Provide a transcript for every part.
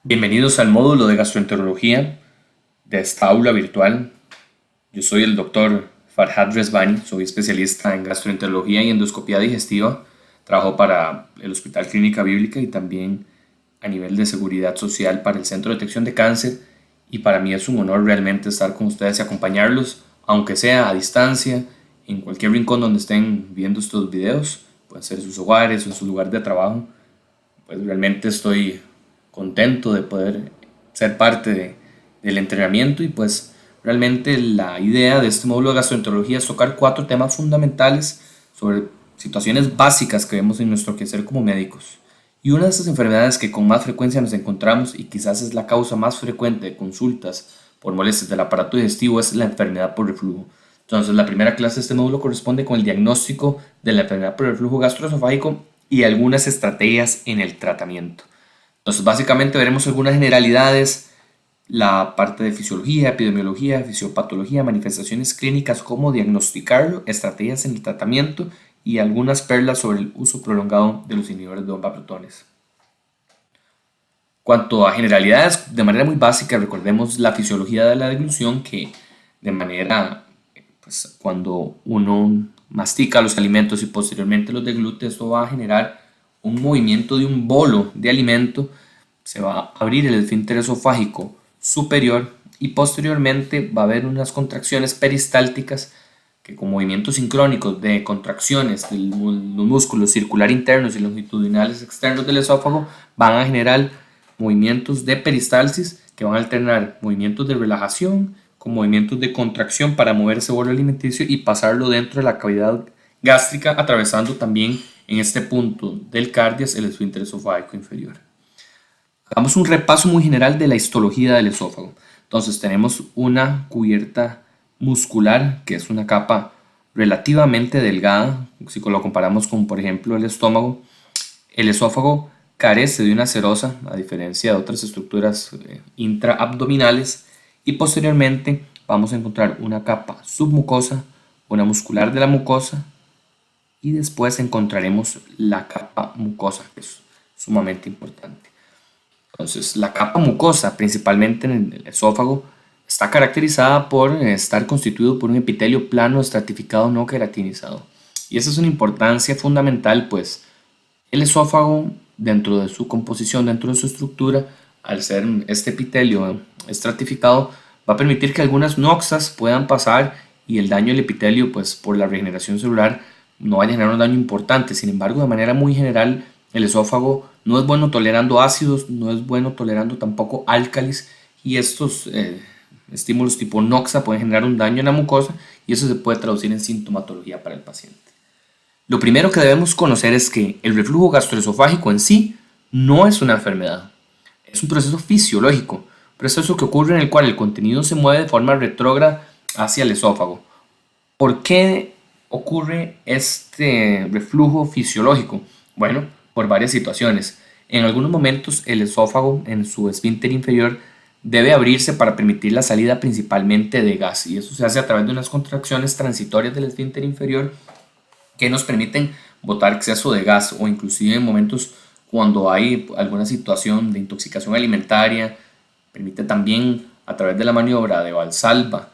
Bienvenidos al módulo de gastroenterología de esta aula virtual. Yo soy el doctor Farhad Rezvani, soy especialista en gastroenterología y endoscopía digestiva. Trabajo para el Hospital Clínica Bíblica y también a nivel de seguridad social para el Centro de Detección de Cáncer. Y para mí es un honor realmente estar con ustedes y acompañarlos, aunque sea a distancia, en cualquier rincón donde estén viendo estos videos, pueden ser en sus hogares o en su lugar de trabajo. Pues realmente estoy contento de poder ser parte del entrenamiento y pues realmente la idea de este módulo de gastroenterología es tocar cuatro temas fundamentales sobre situaciones básicas que vemos en nuestro quehacer como médicos. Y una de estas enfermedades que con más frecuencia nos encontramos y quizás es la causa más frecuente de consultas por molestias del aparato digestivo es la enfermedad por reflujo. Entonces, la primera clase de este módulo corresponde con el diagnóstico de la enfermedad por reflujo gastroesofágico y algunas estrategias en el tratamiento. Entonces, básicamente veremos algunas generalidades, la parte de fisiología, epidemiología, fisiopatología, manifestaciones clínicas, cómo diagnosticarlo, estrategias en el tratamiento y algunas perlas sobre el uso prolongado de los inhibidores de bomba protones. Cuanto a generalidades, de manera muy básica, recordemos la fisiología de la deglución, que de manera, pues, cuando uno mastica los alimentos y posteriormente los deglute, esto va a generar un movimiento de un bolo de alimento, se va a abrir el esfínter esofágico superior y posteriormente va a haber unas contracciones peristálticas que con movimientos sincrónicos de contracciones de los músculos circular internos y longitudinales externos del esófago van a generar movimientos de peristalsis que van a alternar movimientos de relajación con movimientos de contracción para mover ese bolo alimenticio y pasarlo dentro de la cavidad gástrica, atravesando también en este punto del cardias el esfínter esofágico inferior. Hagamos un repaso muy general de la histología del esófago. Entonces tenemos una cubierta muscular, que es una capa relativamente delgada, si lo comparamos con, por ejemplo, el estómago. El esófago carece de una serosa, a diferencia de otras estructuras intraabdominales, y posteriormente vamos a encontrar una capa submucosa, una muscular de la mucosa, y después encontraremos la capa mucosa, que es sumamente importante. Entonces, la capa mucosa, principalmente en el esófago, está caracterizada por estar constituido por un epitelio plano estratificado no queratinizado. Y esa es una importancia fundamental, pues el esófago, dentro de su composición, dentro de su estructura, al ser este epitelio estratificado, va a permitir que algunas noxas puedan pasar y el daño del epitelio, pues por la regeneración celular, no vaya a generar un daño importante. Sin embargo, de manera muy general, el esófago no es bueno tolerando ácidos, no es bueno tolerando tampoco álcalis, y estos estímulos tipo noxa pueden generar un daño en la mucosa y eso se puede traducir en sintomatología para el paciente. Lo primero que debemos conocer es que el reflujo gastroesofágico en sí no es una enfermedad, es un proceso fisiológico, un proceso que ocurre en el cual el contenido se mueve de forma retrógrada hacia el esófago. ¿Por qué ocurre este reflujo fisiológico? Bueno, por varias situaciones. En algunos momentos el esófago en su esfínter inferior debe abrirse para permitir la salida principalmente de gas y eso se hace a través de unas contracciones transitorias del esfínter inferior que nos permiten botar exceso de gas o inclusive en momentos cuando hay alguna situación de intoxicación alimentaria, permite también a través de la maniobra de Valsalva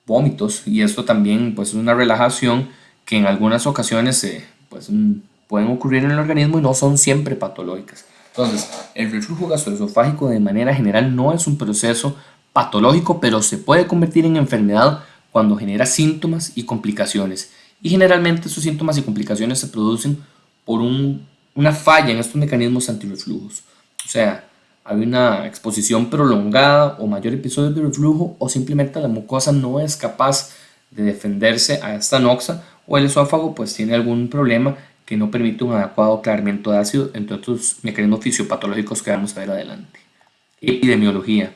vómitos y esto también pues es una relajación que en algunas ocasiones pueden ocurrir en el organismo y no son siempre patológicas. Entonces, el reflujo gastroesofágico de manera general no es un proceso patológico, pero se puede convertir en enfermedad cuando genera síntomas y complicaciones. Y generalmente esos síntomas y complicaciones se producen por una falla en estos mecanismos antirreflujos. O sea, hay una exposición prolongada o mayor episodios de reflujo o simplemente la mucosa no es capaz de defenderse a esta noxa o el esófago pues tiene algún problema que no permite un adecuado aclaramiento de ácido, entre otros mecanismos fisiopatológicos que vamos a ver adelante. Epidemiología.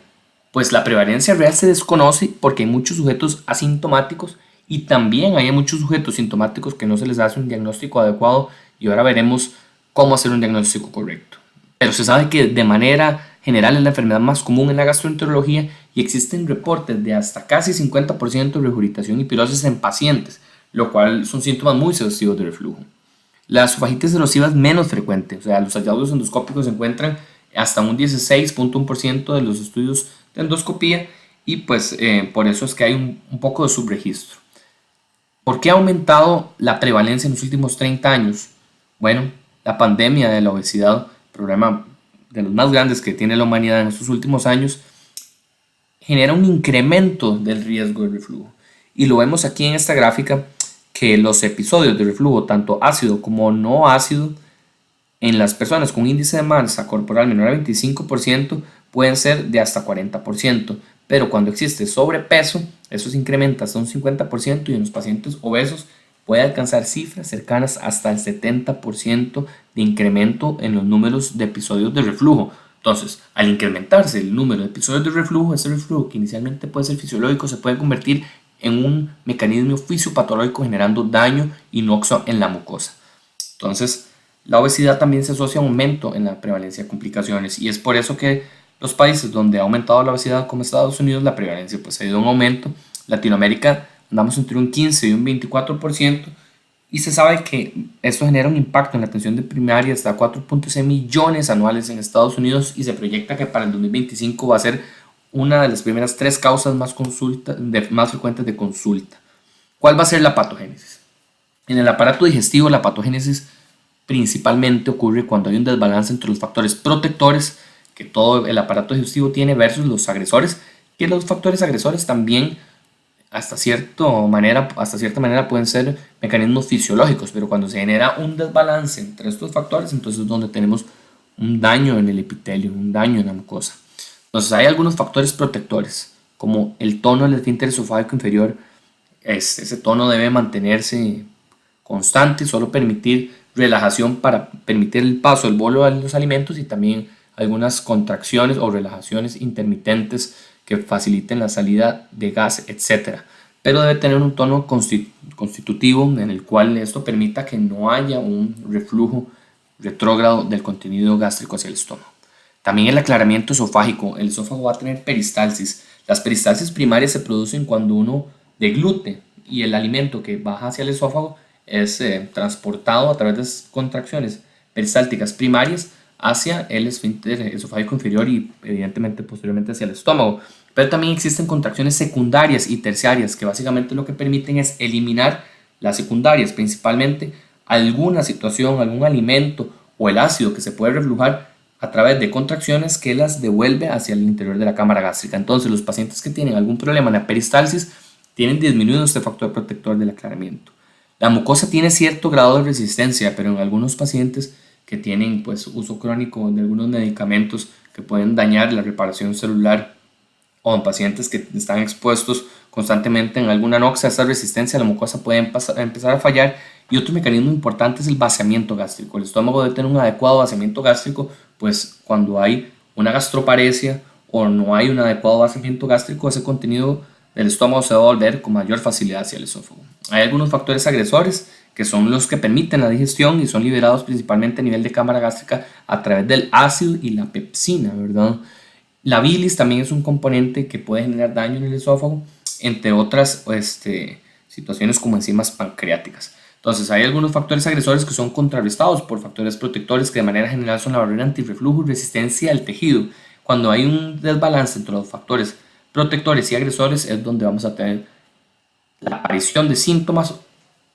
Pues la prevalencia real se desconoce porque hay muchos sujetos asintomáticos y también hay muchos sujetos sintomáticos que no se les hace un diagnóstico adecuado y ahora veremos cómo hacer un diagnóstico correcto. Pero se sabe que de manera general es la enfermedad más común en la gastroenterología y existen reportes de hasta casi 50% de regurgitación y pirosis en pacientes, lo cual son síntomas muy sugestivos de reflujo. La esofagitis erosiva es menos frecuente, o sea, los hallazgos endoscópicos se encuentran hasta un 16.1% de los estudios de endoscopía, y pues por eso es que hay un poco de subregistro. ¿Por qué ha aumentado la prevalencia en los últimos 30 años? Bueno, la pandemia de la obesidad, problema de los más grandes que tiene la humanidad en estos últimos años, genera un incremento del riesgo de reflujo. Y lo vemos aquí en esta gráfica, que los episodios de reflujo, tanto ácido como no ácido, en las personas con índice de masa corporal menor a 25% pueden ser de hasta 40%, pero cuando existe sobrepeso, eso se incrementa hasta un 50%, y en los pacientes obesos puede alcanzar cifras cercanas hasta el 70% de incremento en los números de episodios de reflujo. Entonces, al incrementarse el número de episodios de reflujo, ese reflujo que inicialmente puede ser fisiológico se puede convertir en un mecanismo fisiopatológico generando daño inoxo en la mucosa. Entonces, la obesidad también se asocia a un aumento en la prevalencia de complicaciones, y es por eso que los países donde ha aumentado la obesidad, como Estados Unidos, la prevalencia pues ha ido en aumento. Latinoamérica andamos entre un 15 y un 24%, y se sabe que esto genera un impacto en la atención de primaria hasta 4.6 millones anuales en Estados Unidos, y se proyecta que para el 2025 va a ser una de las primeras 3 causas más frecuentes de consulta. ¿Cuál va a ser la patogénesis? En el aparato digestivo, la patogénesis principalmente ocurre cuando hay un desbalance entre los factores protectores que todo el aparato digestivo tiene versus los agresores, que los factores agresores también hasta cierta manera pueden ser mecanismos fisiológicos, pero cuando se genera un desbalance entre estos factores, entonces es donde tenemos un daño en el epitelio, un daño en la mucosa. Entonces hay algunos factores protectores, como el tono del esfínter esofágico inferior. Ese tono debe mantenerse constante y solo permitir relajación para permitir el paso del bolo de los alimentos, y también algunas contracciones o relajaciones intermitentes que faciliten la salida de gas, etc. Pero debe tener un tono constitutivo en el cual esto permita que no haya un reflujo retrógrado del contenido gástrico hacia el estómago. También el aclaramiento esofágico. El esófago va a tener peristalsis. Las peristalsis primarias se producen cuando uno deglute y el alimento que baja hacia el esófago es transportado a través de contracciones peristálticas primarias hacia el esfínter esofágico inferior y evidentemente posteriormente hacia el estómago. Pero también existen contracciones secundarias y terciarias, que básicamente lo que permiten es eliminar las secundarias, principalmente alguna situación, algún alimento o el ácido que se puede reflujar a través de contracciones que las devuelve hacia el interior de la cámara gástrica. Entonces, los pacientes que tienen algún problema en la peristalsis tienen disminuido este factor protector del aclaramiento. La mucosa tiene cierto grado de resistencia, pero en algunos pacientes que tienen pues, uso crónico de algunos medicamentos que pueden dañar la reparación celular, o en pacientes que están expuestos constantemente en alguna anoxia, esta resistencia a la mucosa puede empezar a fallar. Y otro mecanismo importante es el vaciamiento gástrico. El estómago debe tener un adecuado vaciamiento gástrico, pues cuando hay una gastroparesia o no hay un adecuado vaciamiento gástrico, ese contenido del estómago se va a volver con mayor facilidad hacia el esófago. Hay algunos factores agresores que son los que permiten la digestión y son liberados principalmente a nivel de cámara gástrica a través del ácido y la pepsina, ¿verdad? La bilis también es un componente que puede generar daño en el esófago, entre otras situaciones como enzimas pancreáticas. Entonces hay algunos factores agresores que son contrarrestados por factores protectores que de manera general son la barrera antirreflujo y resistencia al tejido. Cuando hay un desbalance entre los factores protectores y agresores es donde vamos a tener la aparición de síntomas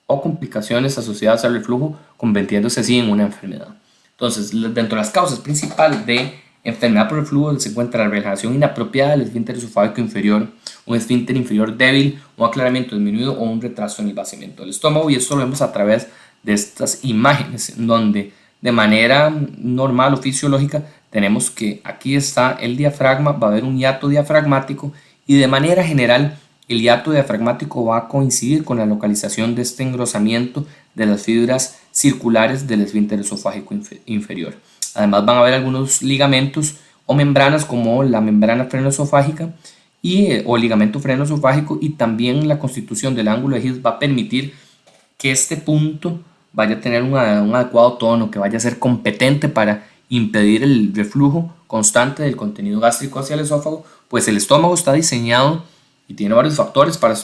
o complicaciones asociadas al reflujo, convirtiéndose así en una enfermedad. Entonces, dentro de las causas principales de enfermedad por reflujo se encuentra la relajación inapropiada del esfínter esofágico inferior, un esfínter inferior débil, un aclaramiento disminuido o un retraso en el vaciamiento del estómago, y esto lo vemos a través de estas imágenes, en donde de manera normal o fisiológica tenemos que aquí está el diafragma, va a haber un hiato diafragmático, y de manera general el hiato diafragmático va a coincidir con la localización de este engrosamiento de las fibras circulares del esfínter esofágico inferior. Además van a haber algunos ligamentos o membranas como la membrana frenoesofágica o ligamento frenoesofágico, y también la constitución del ángulo de His va a permitir que este punto vaya a tener un adecuado tono, que vaya a ser competente para impedir el reflujo constante del contenido gástrico hacia el esófago, pues el estómago está diseñado y tiene varios factores para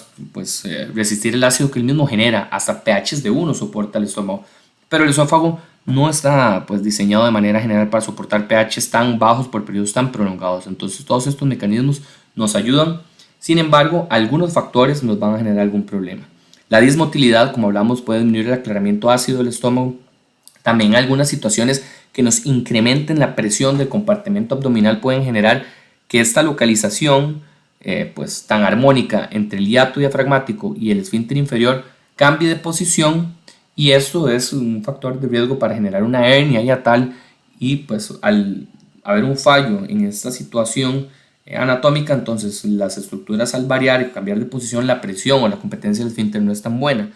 resistir el ácido que él mismo genera. Hasta pHs de 1 soporta el estómago, pero el esófago no está pues diseñado de manera general para soportar pHs tan bajos por periodos tan prolongados. Entonces todos estos mecanismos nos ayudan. Sin embargo, algunos factores nos van a generar algún problema. La dismotilidad, como hablamos, puede disminuir el aclaramiento ácido del estómago. También algunas situaciones que nos incrementen la presión del compartimento abdominal pueden generar que esta localización pues tan armónica entre el hiato diafragmático y el esfínter inferior cambie de posición, y esto es un factor de riesgo para generar una hernia hiatal. Y pues al haber un fallo en esta situación anatómica, entonces las estructuras al variar y cambiar de posición, la presión o la competencia del esfínter no es tan buena.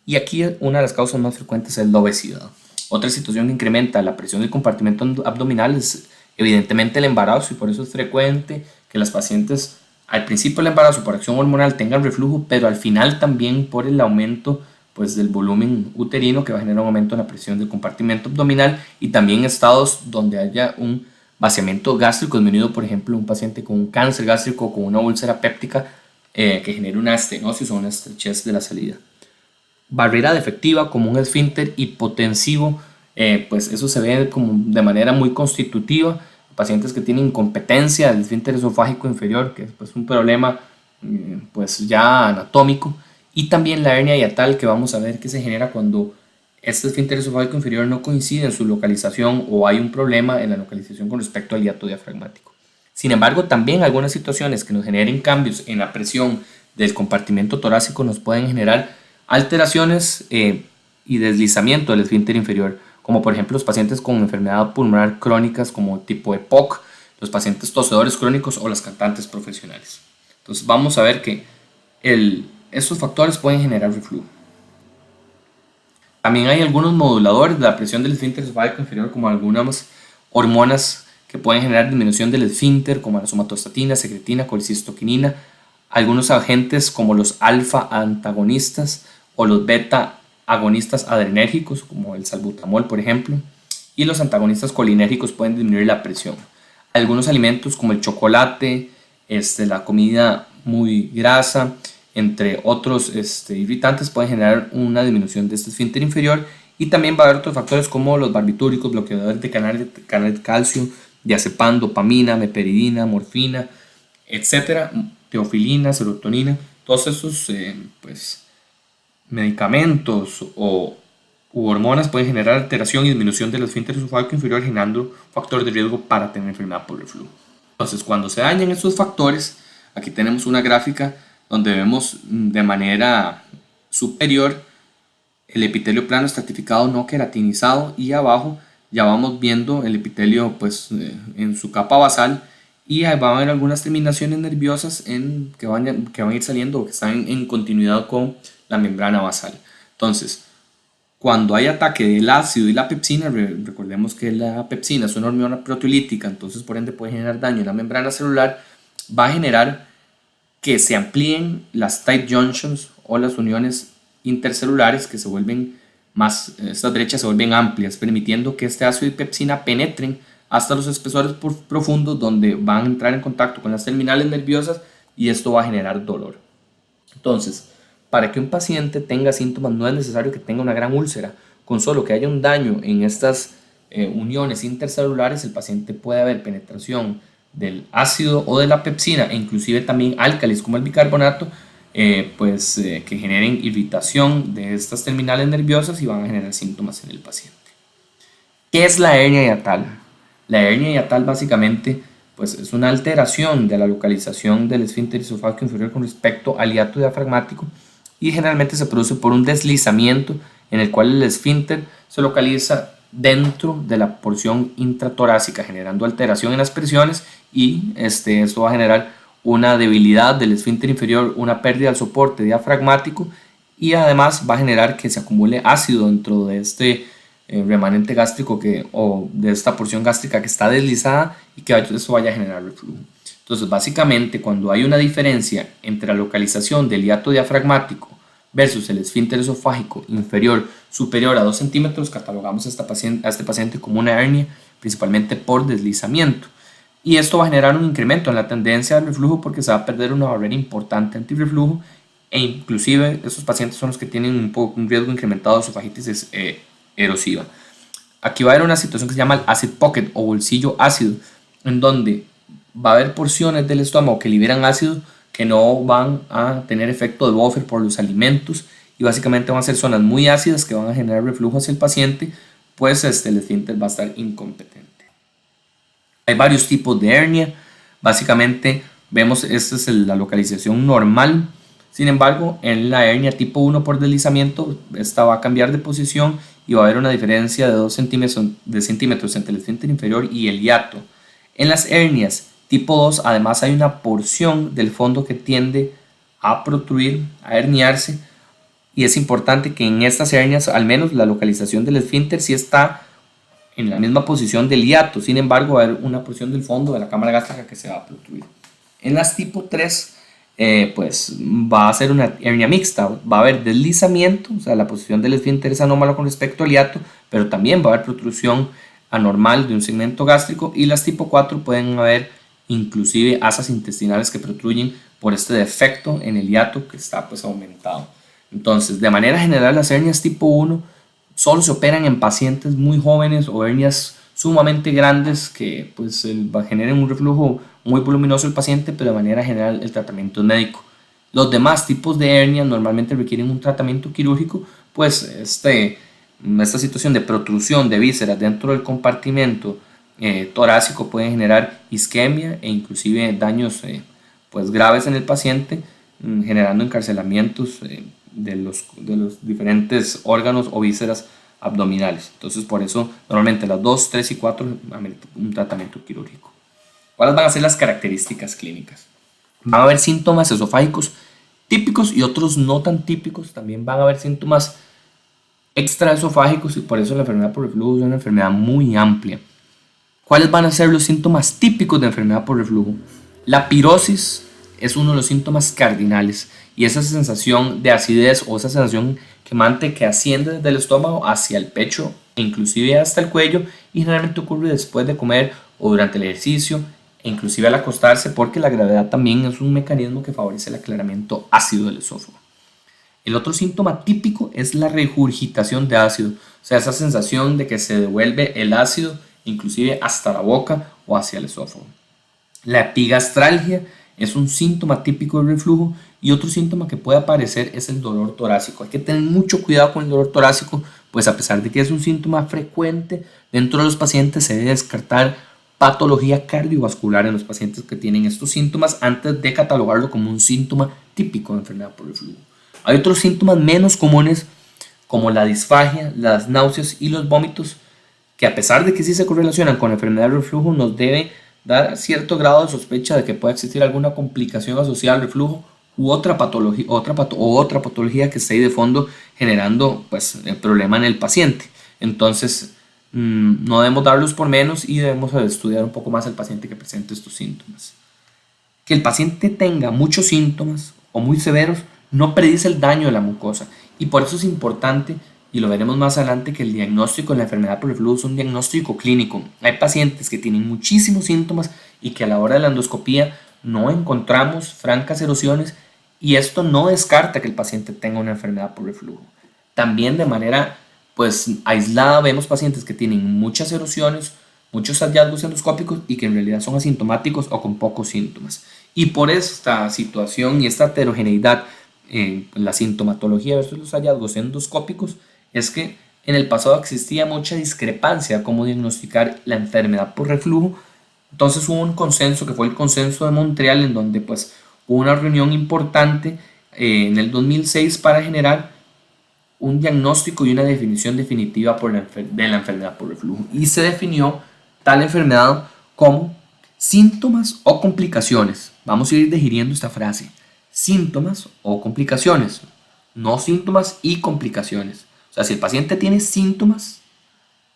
Y aquí una de las causas más frecuentes es la obesidad. Otra situación que incrementa la presión del compartimento abdominal es evidentemente el embarazo, y por eso es frecuente que las pacientes al principio del embarazo por acción hormonal tengan reflujo, pero al final también por el aumento pues, del volumen uterino, que va a generar un aumento en la presión del compartimento abdominal, y también estados donde haya un vaciamiento gástrico disminuido, por ejemplo un paciente con un cáncer gástrico o con una úlcera péptica que genere una estenosis o una estrechez de la salida. Barrera defectiva como un esfínter hipotensivo, pues eso se ve como de manera muy constitutiva. Pacientes que tienen incompetencia del esfínter esofágico inferior, que es pues un problema pues ya anatómico, y también la hernia hiatal, que vamos a ver que se genera cuando este esfínter esofágico inferior no coincide en su localización o hay un problema en la localización con respecto al hiato diafragmático. Sin embargo, también algunas situaciones que nos generen cambios en la presión del compartimento torácico nos pueden generar alteraciones y deslizamiento del esfínter inferior, como por ejemplo los pacientes con enfermedad pulmonar crónicas como tipo EPOC, los pacientes tosedores crónicos o las cantantes profesionales. Entonces vamos a ver que estos factores pueden generar reflujo. También hay algunos moduladores de la presión del esfínter esofágico inferior, como algunas hormonas que pueden generar disminución del esfínter, como la somatostatina, secretina, colicistoquinina, algunos agentes como los alfa antagonistas o los beta agonistas adrenérgicos, como el salbutamol, por ejemplo, y los antagonistas colinérgicos pueden disminuir la presión. Algunos alimentos como el chocolate, la comida muy grasa, entre otros irritantes, pueden generar una disminución de este esfínter inferior. Y también va a haber otros factores como los barbitúricos, bloqueadores de canal de calcio, diazepam, dopamina, meperidina, morfina, etcétera, teofilina, serotonina. Todos estos pues, medicamentos u hormonas pueden generar alteración y disminución del esfínter esofágico inferior, generando factor de riesgo para tener enfermedad por reflujo. Entonces, cuando se dañan estos factores, aquí tenemos una gráfica donde vemos de manera superior el epitelio plano estratificado no queratinizado, y abajo ya vamos viendo el epitelio pues, en su capa basal, y ahí va a haber algunas terminaciones nerviosas que van a ir saliendo o que están en continuidad con la membrana basal. Entonces, cuando hay ataque del ácido y la pepsina, recordemos que la pepsina es una hormona proteolítica, entonces por ende puede generar daño en la membrana celular, va a generar que se amplíen las tight junctions o las uniones intercelulares, que se vuelven estas brechas se vuelven amplias, permitiendo que este ácido y pepsina penetren hasta los espesores profundos, donde van a entrar en contacto con las terminales nerviosas, y esto va a generar dolor. Entonces, para que un paciente tenga síntomas no es necesario que tenga una gran úlcera. Con solo que haya un daño en estas uniones intercelulares, el paciente puede haber penetración del ácido o de la pepsina, e inclusive también álcalis como el bicarbonato, que generen irritación de estas terminales nerviosas y van a generar síntomas en el paciente. ¿Qué es la hernia hiatal? La hernia hiatal básicamente pues, es una alteración de la localización del esfínter esofágico inferior con respecto al hiato diafragmático, y generalmente se produce por un deslizamiento en el cual el esfínter se localiza dentro de la porción intratorácica, generando alteración en las presiones, y esto va a generar una debilidad del esfínter inferior, una pérdida del soporte diafragmático, y además va a generar que se acumule ácido dentro de este remanente gástrico o de esta porción gástrica que está deslizada, y que eso vaya a generar reflujo. Entonces, básicamente, cuando hay una diferencia entre la localización del hiato diafragmático versus el esfínter esofágico inferior superior a 2 centímetros, catalogamos a este paciente como una hernia, principalmente por deslizamiento. Y esto va a generar un incremento en la tendencia al reflujo, porque se va a perder una barrera importante antirreflujo, e inclusive estos pacientes son los que tienen un riesgo incrementado de esofagitis erosiva. aquí va a haber una situación que se llama el acid pocket o bolsillo ácido, en donde va a haber porciones del estómago que liberan ácido que no van a tener efecto de buffer por los alimentos y básicamente van a ser zonas muy ácidas que van a generar reflujo hacia el paciente, pues el esfínter va a estar incompetente. Hay varios tipos de hernia, básicamente vemos esta es la localización normal. Sin embargo, en la hernia tipo 1 por deslizamiento, esta va a cambiar de posición y va a haber una diferencia de 2 centímetros entre el esfínter inferior y el hiato. En las hernias tipo 2, además hay una porción del fondo que tiende a protruir, a herniarse, y es importante que en estas hernias, al menos la localización del esfínter sí está en la misma posición del hiato, sin embargo va a haber una porción del fondo de la cámara gástrica que se va a protruir. En las tipo 3, pues va a ser una hernia mixta, va a haber deslizamiento, o sea la posición del esfínter es anómala con respecto al hiato, pero también va a haber protrusión anormal de un segmento gástrico, y las tipo 4 pueden haber inclusive asas intestinales que protruyen por este defecto en el hiato que está pues aumentado. Entonces, de manera general, las hernias tipo 1 solo se operan en pacientes muy jóvenes o hernias sumamente grandes que pues generen un reflujo muy voluminoso el paciente, pero de manera general el tratamiento es médico. Los demás tipos de hernias normalmente requieren un tratamiento quirúrgico, pues esta situación de protrusión de vísceras dentro del compartimento torácico puede generar isquemia e inclusive daños pues graves en el paciente, generando encarcelamientos de los diferentes órganos o vísceras abdominales. Entonces, por eso normalmente las 2, 3 y 4 un tratamiento quirúrgico. ¿Cuáles van a ser las características clínicas? Van a haber síntomas esofágicos típicos y otros no tan típicos. También van a haber síntomas extraesofágicos y por eso la enfermedad por reflujo es una enfermedad muy amplia. ¿Cuáles van a ser los síntomas típicos de enfermedad por reflujo? La pirosis es uno de los síntomas cardinales y esa sensación de acidez o esa sensación quemante que asciende desde el estómago hacia el pecho e inclusive hasta el cuello, y generalmente ocurre después de comer o durante el ejercicio e inclusive al acostarse, porque la gravedad también es un mecanismo que favorece el aclaramiento ácido del esófago. El otro síntoma típico es la regurgitación de ácido, o sea, esa sensación de que se devuelve el ácido inclusive hasta la boca o hacia el esófago. La epigastralgia es un síntoma típico del reflujo, y otro síntoma que puede aparecer es el dolor torácico. Hay que tener mucho cuidado con el dolor torácico, pues a pesar de que es un síntoma frecuente dentro de los pacientes, se debe descartar patología cardiovascular en los pacientes que tienen estos síntomas antes de catalogarlo como un síntoma típico de enfermedad por reflujo. Hay otros síntomas menos comunes como la disfagia, las náuseas y los vómitos, que a pesar de que sí se correlacionan con la enfermedad de reflujo, nos debe dar cierto grado de sospecha de que pueda existir alguna complicación asociada al reflujo u otra patología que esté ahí de fondo generando pues el problema en el paciente. Entonces no debemos darlos por menos y debemos estudiar un poco más al paciente que presente estos síntomas. Que el paciente tenga muchos síntomas o muy severos no predice el daño de la mucosa, y por eso es importante, y lo veremos más adelante, que el diagnóstico de la enfermedad por reflujo es un diagnóstico clínico. Hay pacientes que tienen muchísimos síntomas y que a la hora de la endoscopía no encontramos francas erosiones, y esto no descarta que el paciente tenga una enfermedad por reflujo. También de manera pues aislada vemos pacientes que tienen muchas erosiones, muchos hallazgos endoscópicos y que en realidad son asintomáticos o con pocos síntomas. Y por esta situación y esta heterogeneidad en la sintomatología versus los hallazgos endoscópicos es que en el pasado existía mucha discrepancia cómo diagnosticar la enfermedad por reflujo. Entonces hubo un consenso que fue el consenso de Montreal, en donde pues hubo una reunión importante en el 2006 para generar un diagnóstico y una definición definitiva de la enfermedad por reflujo, y se definió tal enfermedad como síntomas o complicaciones. Vamos a ir digiriendo esta frase: síntomas o complicaciones, no síntomas y complicaciones. O sea, si el paciente tiene síntomas,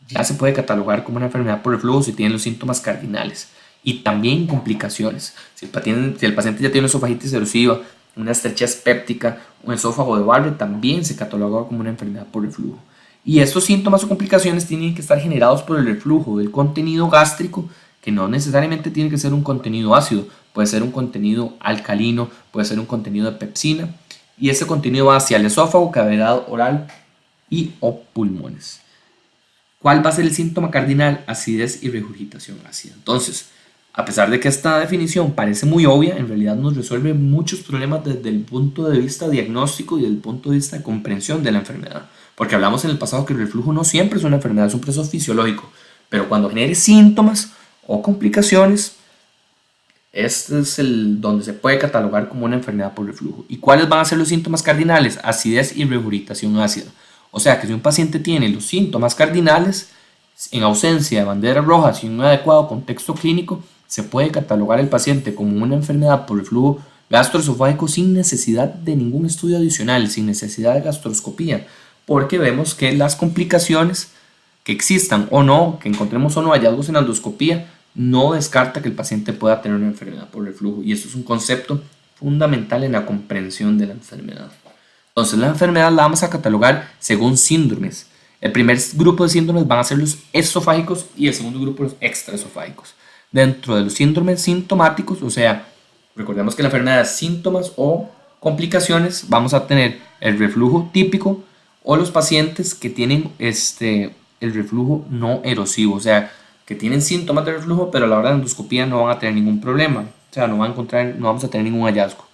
ya se puede catalogar como una enfermedad por reflujo si tiene los síntomas cardinales, y también complicaciones. Si el paciente ya tiene esofagitis erosiva, una estrechez péptica, un esófago de Barrett, también se cataloga como una enfermedad por reflujo. Y estos síntomas o complicaciones tienen que estar generados por el reflujo del contenido gástrico, que no necesariamente tiene que ser un contenido ácido, puede ser un contenido alcalino, puede ser un contenido de pepsina, y ese contenido va hacia el esófago, cavidad oral y o pulmones. ¿Cuál va a ser el síntoma cardinal? Acidez y regurgitación ácida. Entonces, a pesar de que esta definición parece muy obvia, en realidad nos resuelve muchos problemas desde el punto de vista diagnóstico y desde el punto de vista de comprensión de la enfermedad. Porque hablamos en el pasado que el reflujo no siempre es una enfermedad, es un proceso fisiológico. Pero cuando genere síntomas o complicaciones, este es el donde se puede catalogar como una enfermedad por reflujo. ¿Y cuáles van a ser los síntomas cardinales? Acidez y regurgitación ácida. O sea que si un paciente tiene los síntomas cardinales, en ausencia de banderas rojas y en un adecuado contexto clínico, se puede catalogar el paciente como una enfermedad por reflujo gastroesofágico sin necesidad de ningún estudio adicional, sin necesidad de gastroscopía, porque vemos que las complicaciones que existan o no, que encontremos o no hallazgos en la endoscopía, no descarta que el paciente pueda tener una enfermedad por reflujo. Y esto es un concepto fundamental en la comprensión de la enfermedad. Entonces, la enfermedad la vamos a catalogar según síndromes. El primer grupo de síndromes van a ser los esofágicos y el segundo grupo los extraesofágicos. Dentro de los síndromes sintomáticos, o sea, recordemos que la enfermedad es síntomas o complicaciones, vamos a tener el reflujo típico o los pacientes que tienen el reflujo no erosivo, o sea, que tienen síntomas de reflujo, pero a la hora de endoscopía no van a tener ningún problema, o sea, no vamos a tener ningún hallazgo.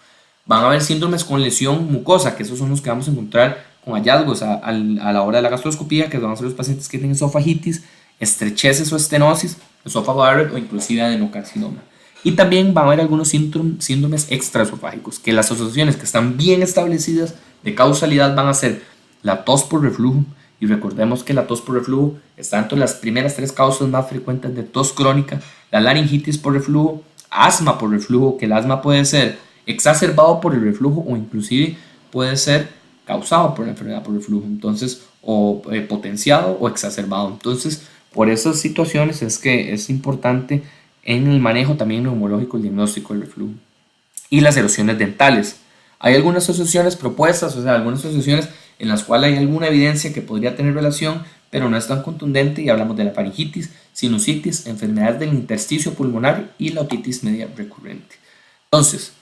Van a haber síndromes con lesión mucosa, que esos son los que vamos a encontrar con hallazgos a la hora de la gastroscopía, que van a ser los pacientes que tienen esofagitis, estrecheces o estenosis, esófago Barrett o inclusive adenocarcinoma. Y también van a haber algunos síndromes extraesofágicos, que las asociaciones que están bien establecidas de causalidad van a ser la tos por reflujo, y recordemos que la tos por reflujo está entre las primeras 3 causas más frecuentes de tos crónica, la laringitis por reflujo, asma por reflujo, que el asma puede ser exacerbado por el reflujo o inclusive puede ser causado por la enfermedad por reflujo, entonces, o potenciado o exacerbado. Entonces, por esas situaciones es que es importante en el manejo también neumológico el diagnóstico del reflujo. Y las erosiones dentales. Hay algunas asociaciones propuestas, o sea, algunas asociaciones en las cuales hay alguna evidencia que podría tener relación, pero no es tan contundente, y hablamos de la faringitis, sinusitis, enfermedades del intersticio pulmonar y la otitis media recurrente. Entonces,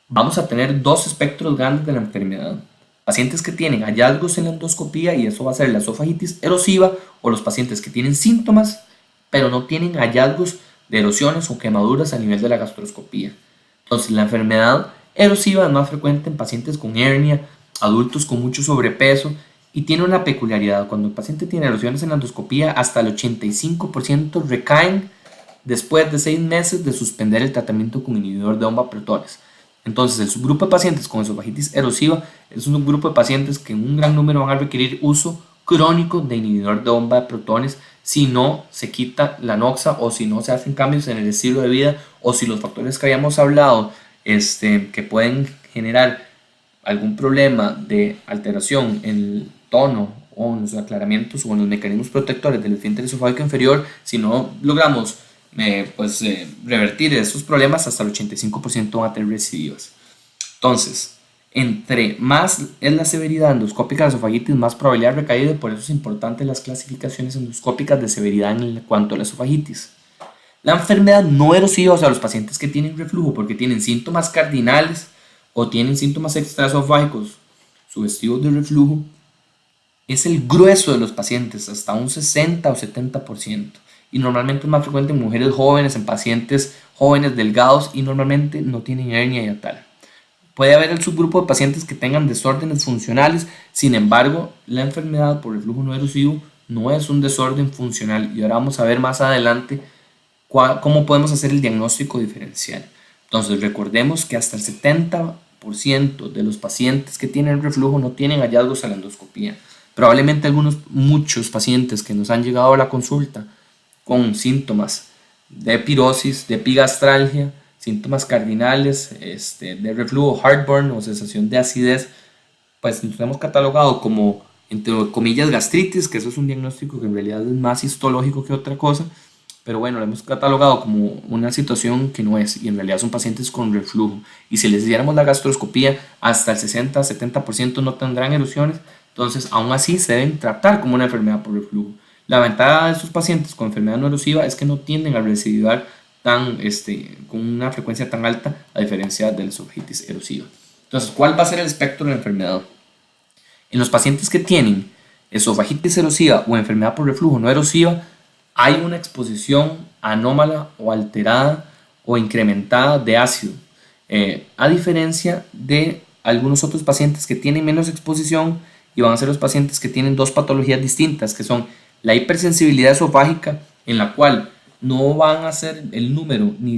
vamos a tener dos espectros grandes de la enfermedad. Pacientes que tienen hallazgos en la endoscopía, y eso va a ser la esofagitis erosiva, o los pacientes que tienen síntomas, pero no tienen hallazgos de erosiones o quemaduras a nivel de la gastroscopía. Entonces, la enfermedad erosiva es más frecuente en pacientes con hernia, adultos con mucho sobrepeso, y tiene una peculiaridad: cuando el paciente tiene erosiones en la endoscopía, hasta el 85% recaen después de 6 meses de suspender el tratamiento con inhibidor de bomba protones. Entonces, el subgrupo de pacientes con esofagitis erosiva es un grupo de pacientes que en un gran número van a requerir uso crónico de inhibidor de bomba de protones si no se quita la noxa, o si no se hacen cambios en el estilo de vida, o si los factores que habíamos hablado que pueden generar algún problema de alteración en el tono o en los aclaramientos o en los mecanismos protectores del esfínter esofágico inferior, si no logramos revertir esos problemas, hasta el 85% van a tener recidivas. Entonces, entre más es la severidad endoscópica de la esofagitis, más probabilidad de recaída, y por eso es importante las clasificaciones endoscópicas de severidad en cuanto a la esofagitis. La enfermedad no erosiva, o sea, los pacientes que tienen reflujo porque tienen síntomas cardinales o tienen síntomas extraesofágicos sugestivos de reflujo, es el grueso de los pacientes, hasta un 60 o 70%. Y normalmente es más frecuente en mujeres jóvenes, en pacientes jóvenes delgados, y normalmente no tienen hernia hiatal. Puede haber el subgrupo de pacientes que tengan desórdenes funcionales, sin embargo, la enfermedad por reflujo no erosivo no es un desorden funcional, y ahora vamos a ver más adelante cómo podemos hacer el diagnóstico diferencial. Entonces, recordemos que hasta el 70% de los pacientes que tienen reflujo no tienen hallazgos a la endoscopía. Probablemente muchos pacientes que nos han llegado a la consulta con síntomas de pirosis, de epigastralgia, síntomas cardinales, de reflujo, heartburn o sensación de acidez, pues nos hemos catalogado como, entre comillas, gastritis, que eso es un diagnóstico que en realidad es más histológico que otra cosa, pero bueno, lo hemos catalogado como una situación que no es, y en realidad son pacientes con reflujo. Y si les diéramos la gastroscopía, hasta el 60-70% no tendrán erosiones, entonces aún así se deben tratar como una enfermedad por reflujo. La ventaja de estos pacientes con enfermedad no erosiva es que no tienden a recidivar con una frecuencia tan alta, a diferencia de la esofagitis erosiva. Entonces, ¿cuál va a ser el espectro de la enfermedad? En los pacientes que tienen esofagitis erosiva o enfermedad por reflujo no erosiva, hay una exposición anómala o alterada o incrementada de ácido, a diferencia de algunos otros pacientes que tienen menos exposición y van a ser los pacientes que tienen dos patologías distintas, que son la hipersensibilidad esofágica, en la cual no van a ser el número ni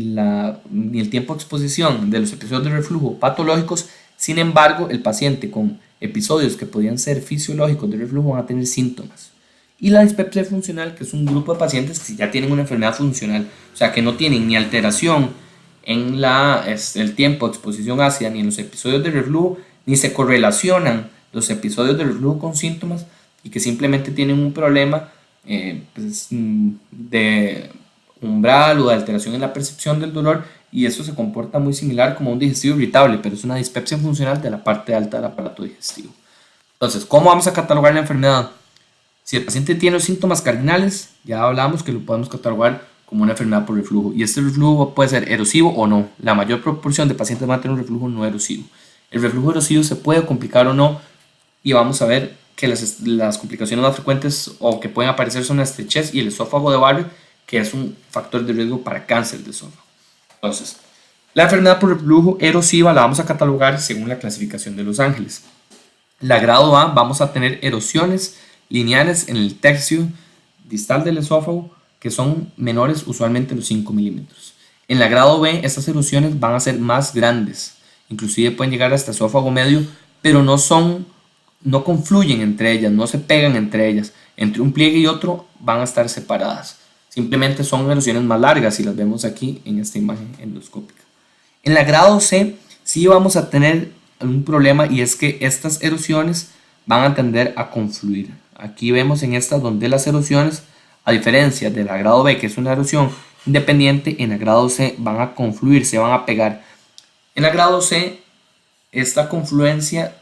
el tiempo de exposición de los episodios de reflujo patológicos. Sin embargo, el paciente con episodios que podrían ser fisiológicos de reflujo van a tener síntomas. Y la dispepsia funcional, que es un grupo de pacientes que ya tienen una enfermedad funcional, o sea que no tienen ni alteración en el tiempo de exposición ácida ni en los episodios de reflujo, ni se correlacionan los episodios de reflujo con síntomas, y que simplemente tienen un problema de umbral o de alteración en la percepción del dolor, y eso se comporta muy similar como un digestivo irritable, pero es una dispepsia funcional de la parte alta del aparato digestivo. Entonces, ¿cómo vamos a catalogar la enfermedad? Si el paciente tiene los síntomas cardinales, ya hablamos que lo podemos catalogar como una enfermedad por reflujo, y este reflujo puede ser erosivo o no. La mayor proporción de pacientes van a tener un reflujo no erosivo. El reflujo erosivo se puede complicar o no, y vamos a ver que las complicaciones más frecuentes o que pueden aparecer son la estrechez y el esófago de Barrett, que es un factor de riesgo para cáncer de esófago. Entonces, la enfermedad por reflujo erosiva la vamos a catalogar según la clasificación de Los Ángeles. La grado A, vamos a tener erosiones lineales en el tercio distal del esófago que son menores usualmente los 5 milímetros. En la grado B, estas erosiones van a ser más grandes, inclusive pueden llegar hasta esófago medio, pero no confluyen entre ellas, no se pegan entre ellas. Entre un pliegue y otro van a estar separadas. Simplemente son erosiones más largas y las vemos aquí en esta imagen endoscópica. En la grado C sí vamos a tener un problema, y es que estas erosiones van a tender a confluir. Aquí vemos en esta donde las erosiones, a diferencia de la grado B, que es una erosión independiente, en la grado C van a confluir, se van a pegar. En la grado C, esta confluencia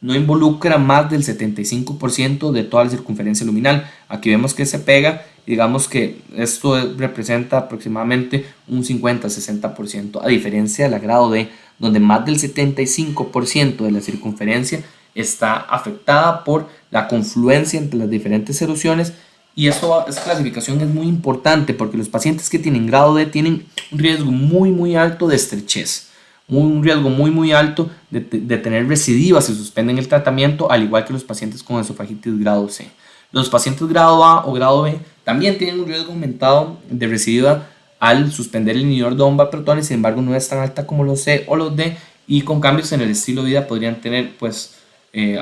no involucra más del 75% de toda la circunferencia luminal. Aquí vemos que se pega, y digamos que esto representa aproximadamente un 50-60%, a diferencia de la grado D, donde más del 75% de la circunferencia está afectada por la confluencia entre las diferentes erosiones. Y esta clasificación es muy importante porque los pacientes que tienen grado D tienen un riesgo muy alto de estrechez, un riesgo muy alto de tener recidivas si suspenden el tratamiento, al igual que los pacientes con esofagitis grado C. Los pacientes grado A o grado B también tienen un riesgo aumentado de recidiva al suspender el inhibidor de bomba de protones, sin embargo no es tan alta como los C o los D, y con cambios en el estilo de vida podrían tener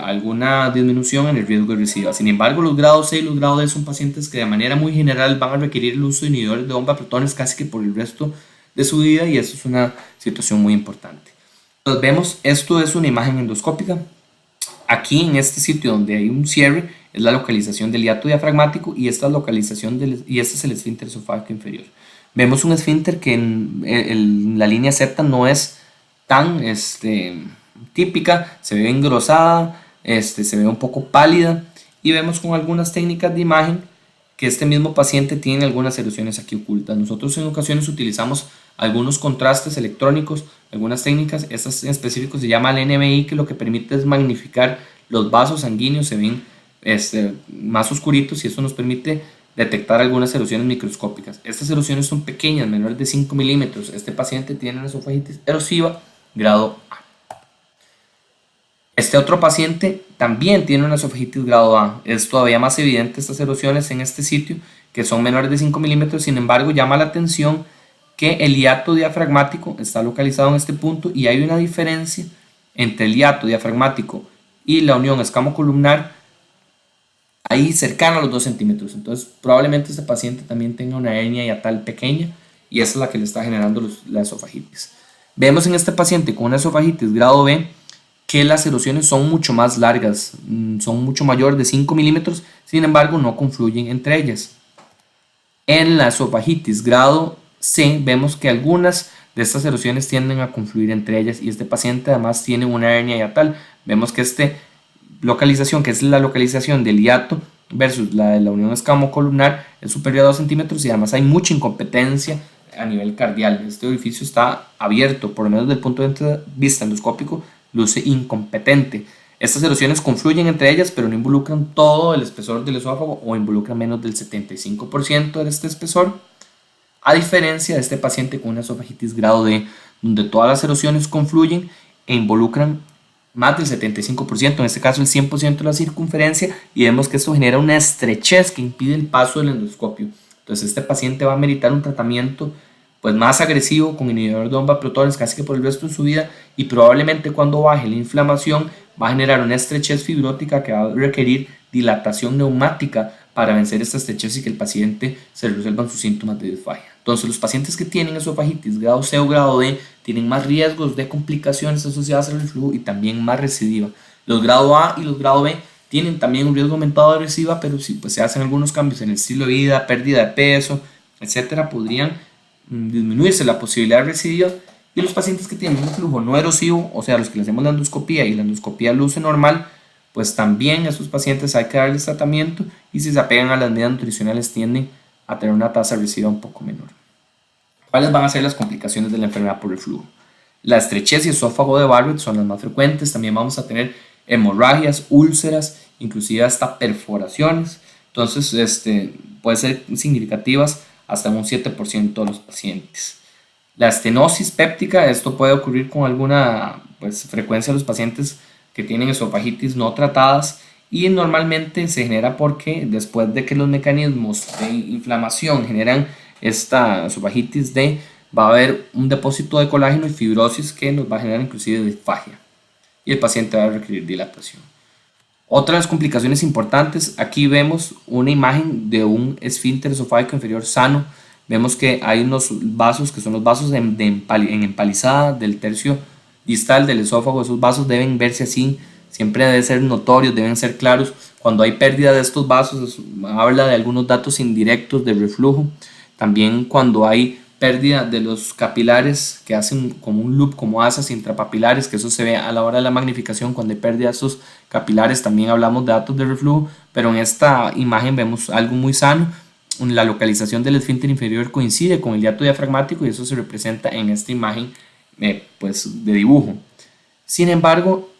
alguna disminución en el riesgo de recidiva. Sin embargo, los grados C y los grados D son pacientes que de manera muy general van a requerir el uso de inhibidores de bomba de protones casi que por el resto de su vida, y eso es una situación muy importante. Entonces vemos, esto es una imagen endoscópica. Aquí en este sitio donde hay un cierre es la localización del hiato diafragmático, y esta es el esfínter esofágico inferior. Vemos un esfínter que en la línea septa no es tan típica, se ve engrosada, se ve un poco pálida, y vemos con algunas técnicas de imagen que este mismo paciente tiene algunas erosiones aquí ocultas. Nosotros en ocasiones utilizamos algunos contrastes electrónicos, algunas técnicas, estas en específico se llama el NMI, que lo que permite es magnificar los vasos sanguíneos, se ven más oscuritos, y eso nos permite detectar algunas erosiones microscópicas. Estas erosiones son pequeñas, menores de 5 milímetros. Este paciente tiene una esofagitis erosiva grado A. Este otro paciente también tiene una esofagitis grado A. Es todavía más evidente estas erosiones en este sitio, que son menores de 5 milímetros. Sin embargo, llama la atención que el hiato diafragmático está localizado en este punto, y hay una diferencia entre el hiato diafragmático y la unión escamocolumnar ahí cercana a los 2 centímetros. Entonces, probablemente este paciente también tenga una hernia hiatal pequeña, y esa es la que le está generando la esofagitis. Vemos en este paciente con una esofagitis grado B que las erosiones son mucho más largas, son mucho mayor de 5 milímetros, sin embargo no confluyen entre ellas. En la esofagitis grado C vemos que algunas de estas erosiones tienden a confluir entre ellas, y este paciente además tiene una hernia hiatal. Vemos que localización, que es la localización del hiato versus la de la unión escamocolumnar, es superior a 2 centímetros, y además hay mucha incompetencia a nivel cardial. Este orificio está abierto, por lo menos desde el punto de vista endoscópico, luce incompetente. Estas erosiones confluyen entre ellas, pero no involucran todo el espesor del esófago o involucran menos del 75% de este espesor, a diferencia de este paciente con una esofagitis grado D, donde todas las erosiones confluyen e involucran más del 75%, en este caso el 100% de la circunferencia, y vemos que esto genera una estrechez que impide el paso del endoscopio. Entonces este paciente va a meritar un tratamiento pues más agresivo con inhibidor de bomba protones casi que por el resto de su vida, y probablemente cuando baje la inflamación va a generar una estrechez fibrótica que va a requerir dilatación neumática para vencer esta estrechez y que el paciente se resuelvan sus síntomas de disfagia. Entonces los pacientes que tienen esofagitis grado C o grado D tienen más riesgos de complicaciones asociadas al reflujo y también más recidiva. Los grado A y los grado B tienen también un riesgo aumentado de recidiva, pero si pues, se hacen algunos cambios en el estilo de vida, pérdida de peso, etcétera, podrían disminuirse la posibilidad de recidiva. Y los pacientes que tienen un flujo no erosivo, o sea, los que le hacemos la endoscopía y la endoscopía luce normal, pues también a esos pacientes hay que darles tratamiento, y si se apegan a las medidas nutricionales tienden a tener una tasa de recidiva un poco menor. ¿Cuáles van a ser las complicaciones de la enfermedad por reflujo? La estrechez y esófago de Barrett son las más frecuentes. También vamos a tener hemorragias, úlceras, inclusive hasta perforaciones. Entonces, pueden ser significativas hasta un 7% de los pacientes. La estenosis péptica, esto puede ocurrir con alguna frecuencia de los pacientes que tienen esofagitis no tratadas, y normalmente se genera porque después de que los mecanismos de inflamación generan esta esofagitis D, va a haber un depósito de colágeno y fibrosis que nos va a generar inclusive disfagia, y el paciente va a requerir dilatación. Otras complicaciones importantes, aquí vemos una imagen de un esfínter esofágico inferior sano. Vemos que hay unos vasos que son los vasos en empalizada del tercio distal del esófago. Esos vasos deben verse así, siempre deben ser notorios, deben ser claros. Cuando hay pérdida de estos vasos, habla de algunos datos indirectos de reflujo. También cuando hay pérdida de los capilares que hacen como un loop, como asas intrapapilares, que eso se ve a la hora de la magnificación. Cuando hay pérdida de estos capilares también hablamos de datos de reflujo, pero en esta imagen vemos algo muy sano. La localización del esfínter inferior coincide con el hiato diafragmático y eso se representa en esta imagen de dibujo. Sin embargo,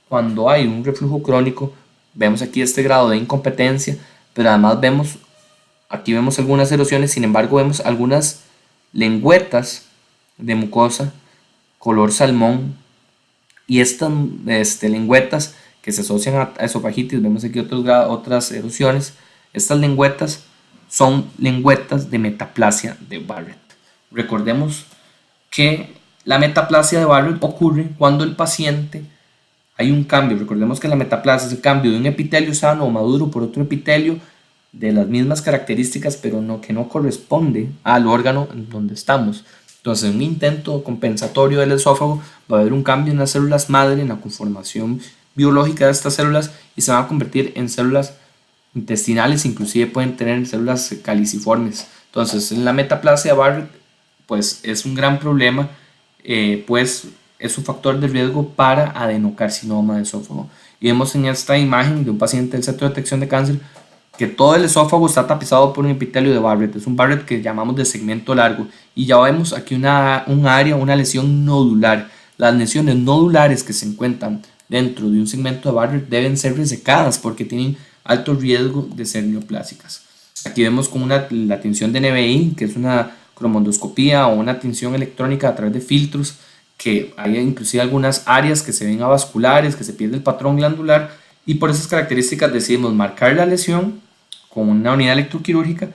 cuando hay un reflujo crónico, vemos aquí este grado de incompetencia, pero además aquí vemos algunas erosiones. Sin embargo, vemos algunas lengüetas de mucosa color salmón, y estas lengüetas que se asocian a esofagitis, vemos aquí otras erosiones. Estas lengüetas son lengüetas de metaplasia de Barrett. Recordemos que la metaplasia de Barrett ocurre cuando el paciente hay un cambio. Recordemos que la metaplasia es el cambio de un epitelio sano o maduro por otro epitelio de las mismas características, pero que no corresponde al órgano en donde estamos. Entonces, en un intento compensatorio del esófago va a haber un cambio en las células madre, en la conformación biológica de estas células, y se van a convertir en células intestinales, inclusive pueden tener células caliciformes. Entonces, en la metaplasia de Barrett pues es un gran problema, pues es un factor de riesgo para adenocarcinoma de esófago. Y vemos en esta imagen de un paciente del Centro de Detección de Cáncer que todo el esófago está tapizado por un epitelio de Barrett. Es un Barrett que llamamos de segmento largo, y ya vemos aquí una lesión nodular. Las lesiones nodulares que se encuentran dentro de un segmento de Barrett deben ser resecadas porque tienen alto riesgo de ser neoplásicas. Aquí vemos con la tinción de NBI, que es una cromondoscopía o una tinción electrónica a través de filtros, que hay inclusive algunas áreas que se ven avasculares, que se pierde el patrón glandular, y por esas características decidimos marcar la lesión con una unidad electroquirúrgica.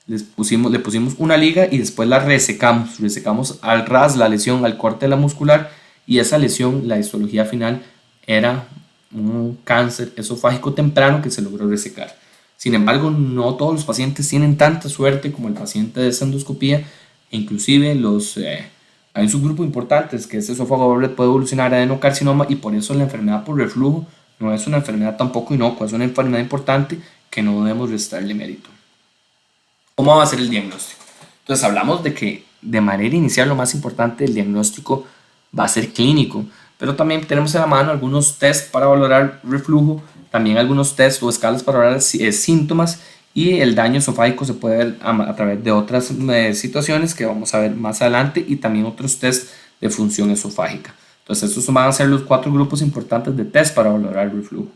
Le pusimos una liga y después la resecamos al ras la lesión, al corte de la muscular, y esa lesión, la histología final era un cáncer esofágico temprano que se logró resecar. Sin embargo, no todos los pacientes tienen tanta suerte como el paciente de esta endoscopía, e inclusive hay un subgrupo importante que este esófago Barrett puede evolucionar a adenocarcinoma, y por eso la enfermedad por reflujo no es una enfermedad tampoco inocua, es una enfermedad importante que no debemos restarle mérito. ¿Cómo va a ser el diagnóstico? Entonces hablamos de que de manera inicial lo más importante del diagnóstico va a ser clínico, pero también tenemos en la mano algunos tests para valorar reflujo, también algunos tests o escalas para valorar síntomas, y el daño esofágico se puede ver a través de otras situaciones que vamos a ver más adelante, y también otros tests de función esofágica. Entonces estos van a ser los 4 grupos importantes de test para valorar el reflujo.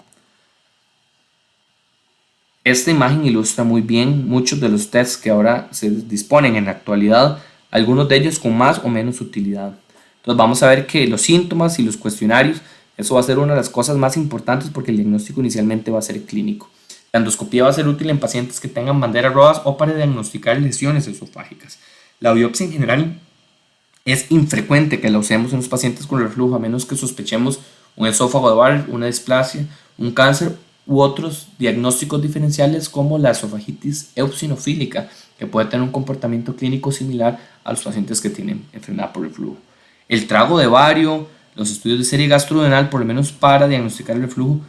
Esta imagen ilustra muy bien muchos de los tests que ahora se disponen en la actualidad, algunos de ellos con más o menos utilidad. Entonces vamos a ver que los síntomas y los cuestionarios, eso va a ser una de las cosas más importantes porque el diagnóstico inicialmente va a ser clínico. La endoscopía va a ser útil en pacientes que tengan banderas rojas o para diagnosticar lesiones esofágicas. La biopsia en general es infrecuente que la usemos en los pacientes con reflujo a menos que sospechemos un esófago de Barrett, una displasia, un cáncer u otros diagnósticos diferenciales como la esofagitis eosinofílica, que puede tener un comportamiento clínico similar a los pacientes que tienen enfermedad por reflujo. El trago de bario, los estudios de serie gastrodenal, por lo menos para diagnosticar el reflujo,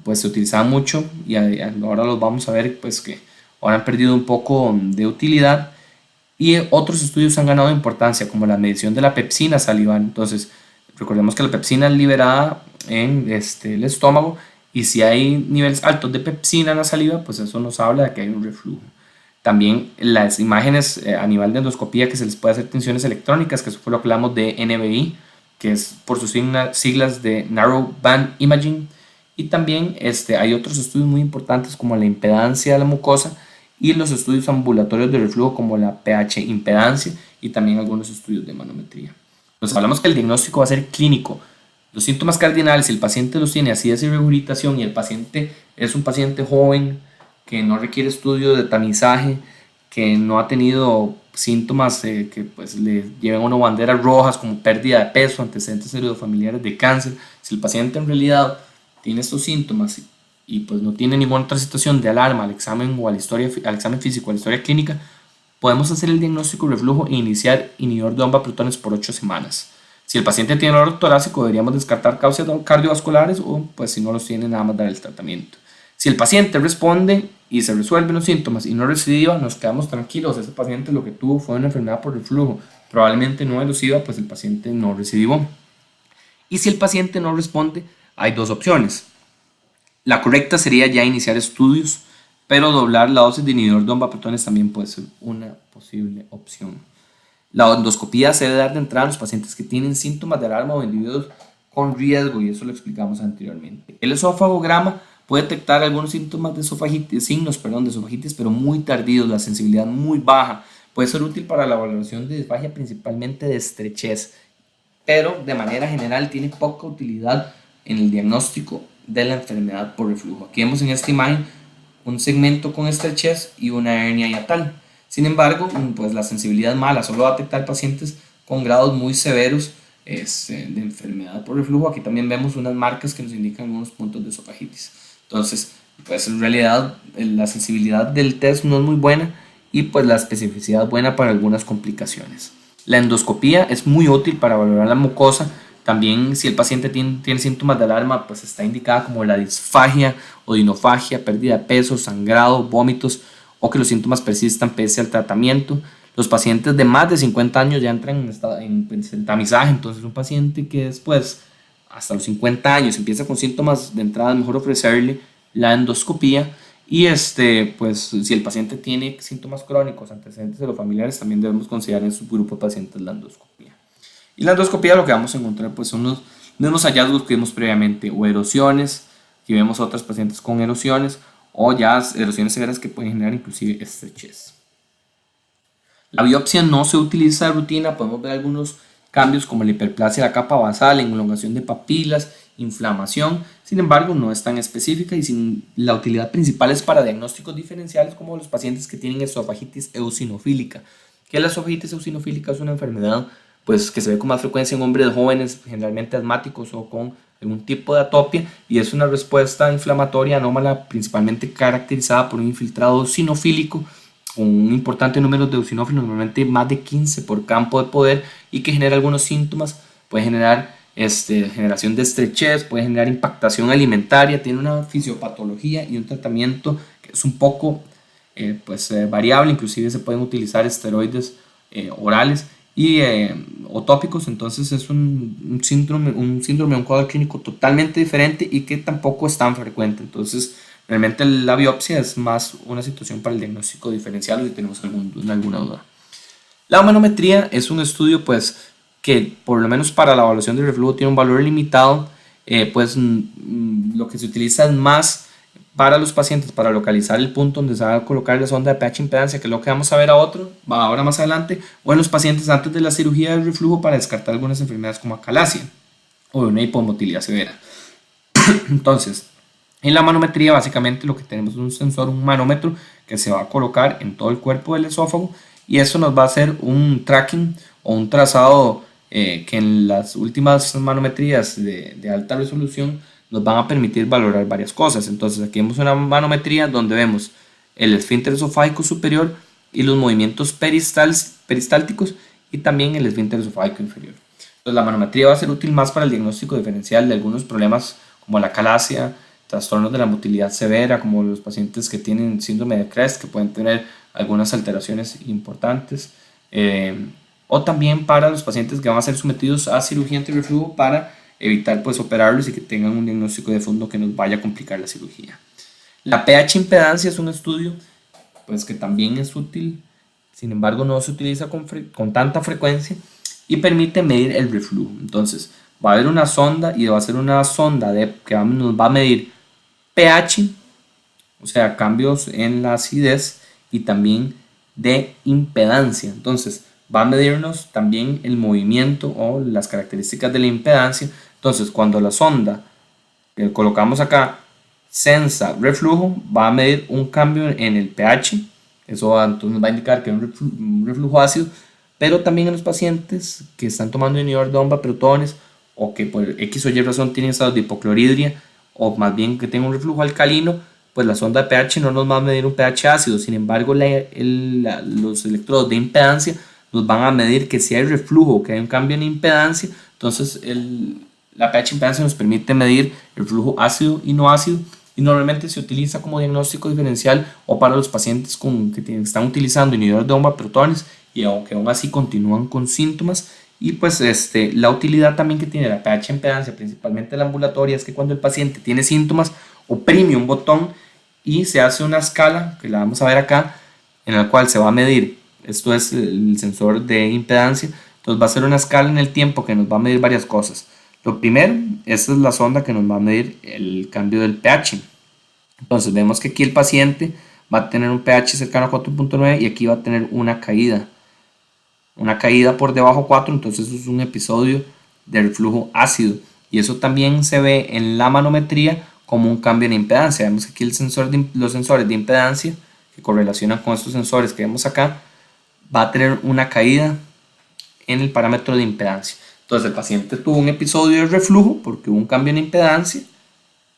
pues se utilizaban mucho y ahora los vamos a ver pues que ahora han perdido un poco de utilidad y otros estudios han ganado importancia como la medición de la pepsina salival. Entonces recordemos que la pepsina es liberada en el estómago y si hay niveles altos de pepsina en la saliva, pues eso nos habla de que hay un reflujo. También las imágenes a nivel de endoscopía que se les puede hacer tensiones electrónicas, que eso fue lo que hablamos de NBI, que es por sus siglas de Narrow Band Imaging. Y también hay otros estudios muy importantes como la impedancia de la mucosa y los estudios ambulatorios de reflujo como la pH impedancia y también algunos estudios de manometría. Entonces hablamos que el diagnóstico va a ser clínico. Los síntomas cardinales, si el paciente los tiene acidez y regurgitación y el paciente es un paciente joven que no requiere estudio de tamizaje, que no ha tenido síntomas que pues, le lleven a una banderas rojas como pérdida de peso, antecedentes heredofamiliares de cáncer, si el paciente en realidad tiene estos síntomas y pues no tiene ninguna otra situación de alarma al examen o al examen físico, a la historia clínica, podemos hacer el diagnóstico de reflujo e iniciar inhibidor de bomba protones por 8 semanas. Si el paciente tiene dolor torácico, deberíamos descartar causas cardiovasculares o, pues, si no los tiene, nada más dar el tratamiento. Si el paciente responde y se resuelven los síntomas y no recidiva, nos quedamos tranquilos. Ese paciente lo que tuvo fue una enfermedad por reflujo, probablemente no elusiva, pues el paciente no recidivó. Y si el paciente no responde, hay 2 opciones. La correcta sería ya iniciar estudios, pero doblar la dosis de inhibidor de bomba protones también puede ser una posible opción. La endoscopía se debe dar de entrada a los pacientes que tienen síntomas de alarma o individuos con riesgo, y eso lo explicamos anteriormente. El esofagograma puede detectar algunos síntomas de signos de esofagitis, pero muy tardíos, la sensibilidad muy baja. Puede ser útil para la valoración de disfagia, principalmente de estrechez, pero de manera general tiene poca utilidad en el diagnóstico de la enfermedad por reflujo. Aquí vemos en esta imagen un segmento con estrechez y una hernia hiatal. Sin embargo, pues la sensibilidad es mala, solo va a detectar pacientes con grados muy severos de enfermedad por reflujo. Aquí también vemos unas marcas que nos indican algunos puntos de esofagitis. Entonces, pues en realidad la sensibilidad del test no es muy buena y pues la especificidad es buena para algunas complicaciones. La endoscopía es muy útil para valorar la mucosa. También si el paciente tiene síntomas de alarma, pues está indicada como la disfagia o dinofagia, pérdida de peso, sangrado, vómitos o que los síntomas persistan pese al tratamiento. Los pacientes de más de 50 años ya entran en tamizaje, entonces un paciente que después, hasta los 50 años, empieza con síntomas de entrada, mejor ofrecerle la endoscopía. Y pues si el paciente tiene síntomas crónicos, antecedentes de los familiares, también debemos considerar en su grupo de pacientes la endoscopía. Y la endoscopía lo que vamos a encontrar pues son los mismos hallazgos que vimos previamente, o erosiones, que vemos a otros pacientes con erosiones, o ya erosiones severas que pueden generar inclusive estrechez. La biopsia no se utiliza de rutina, podemos ver algunos cambios como la hiperplasia de la capa basal, elongación de papilas, inflamación, sin embargo no es tan específica y la utilidad principal es para diagnósticos diferenciales como los pacientes que tienen esofagitis eosinofílica, que la esofagitis eosinofílica es una enfermedad pues, que se ve con más frecuencia en hombres jóvenes, generalmente asmáticos o con algún tipo de atopia, y es una respuesta inflamatoria anómala principalmente caracterizada por un infiltrado eosinofílico con un importante número de eosinófilos, normalmente más de 15 por campo de poder, y que genera algunos síntomas, puede generar generación de estrechez, puede generar impactación alimentaria, tiene una fisiopatología y un tratamiento que es un poco variable, inclusive se pueden utilizar esteroides orales o tópicos, entonces es un síndrome, un cuadro clínico totalmente diferente y que tampoco es tan frecuente. Entonces realmente la biopsia es más una situación para el diagnóstico diferencial, si tenemos alguna duda. La manometría es un estudio pues que por lo menos para la evaluación del reflujo tiene un valor limitado, pues lo que se utiliza es más para los pacientes para localizar el punto donde se va a colocar la sonda de pH impedancia, que es lo que vamos a ver ahora más adelante, o en los pacientes antes de la cirugía del reflujo para descartar algunas enfermedades como acalasia o una hipomotilidad severa. Entonces, en la manometría básicamente lo que tenemos es un sensor, un manómetro que se va a colocar en todo el cuerpo del esófago, y eso nos va a hacer un tracking o un trazado que en las últimas manometrías de alta resolución nos van a permitir valorar varias cosas. Entonces aquí vemos una manometría donde vemos el esfínter esofágico superior y los movimientos peristálticos, y también el esfínter esofágico inferior. Entonces la manometría va a ser útil más para el diagnóstico diferencial de algunos problemas como la acalasia, trastornos de la motilidad severa, como los pacientes que tienen síndrome de CREST, que pueden tener algunas alteraciones importantes, o también para los pacientes que van a ser sometidos a cirugía antirreflujo para evitar pues operarlos y que tengan un diagnóstico de fondo que nos vaya a complicar la cirugía. La pH impedancia es un estudio pues que también es útil, sin embargo no se utiliza con tanta frecuencia y permite medir el reflujo. Entonces va a haber una sonda y va a ser una sonda que nos va a medir pH, o sea, cambios en la acidez, y también de impedancia. Entonces va a medirnos también el movimiento o las características de la impedancia. Entonces cuando la sonda que colocamos acá sensa reflujo, va a medir un cambio en el pH. Eso entonces nos va a indicar que es un reflujo ácido, pero también en los pacientes que están tomando inhibidor de OMBA protones, o que por X o Y razón tienen estados de hipocloridria, o más bien que tengan un reflujo alcalino, pues la sonda de pH no nos va a medir un pH ácido. Sin embargo, los electrodos de impedancia nos van a medir que si hay reflujo, que hay un cambio en impedancia. Entonces la pH impedancia nos permite medir el flujo ácido y no ácido, y normalmente se utiliza como diagnóstico diferencial o para los pacientes que están utilizando inhibidores de OMBA protones y aunque aún así continúan con síntomas. Y pues la utilidad también que tiene la pH impedancia, principalmente la ambulatoria, es que cuando el paciente tiene síntomas, oprime un botón y se hace una escala, que la vamos a ver acá, en la cual se va a medir, esto es el sensor de impedancia. Entonces va a ser una escala en el tiempo que nos va a medir varias cosas. Lo primero, esta es la sonda que nos va a medir el cambio del pH. Entonces vemos que aquí el paciente va a tener un pH cercano a 4.9 y aquí va a tener una caída por debajo de 4, entonces eso es un episodio de reflujo ácido, y eso también se ve en la manometría como un cambio en impedancia. Vemos aquí los sensores de impedancia que correlacionan con estos sensores que vemos acá, va a tener una caída en el parámetro de impedancia. Entonces el paciente tuvo un episodio de reflujo porque hubo un cambio en impedancia,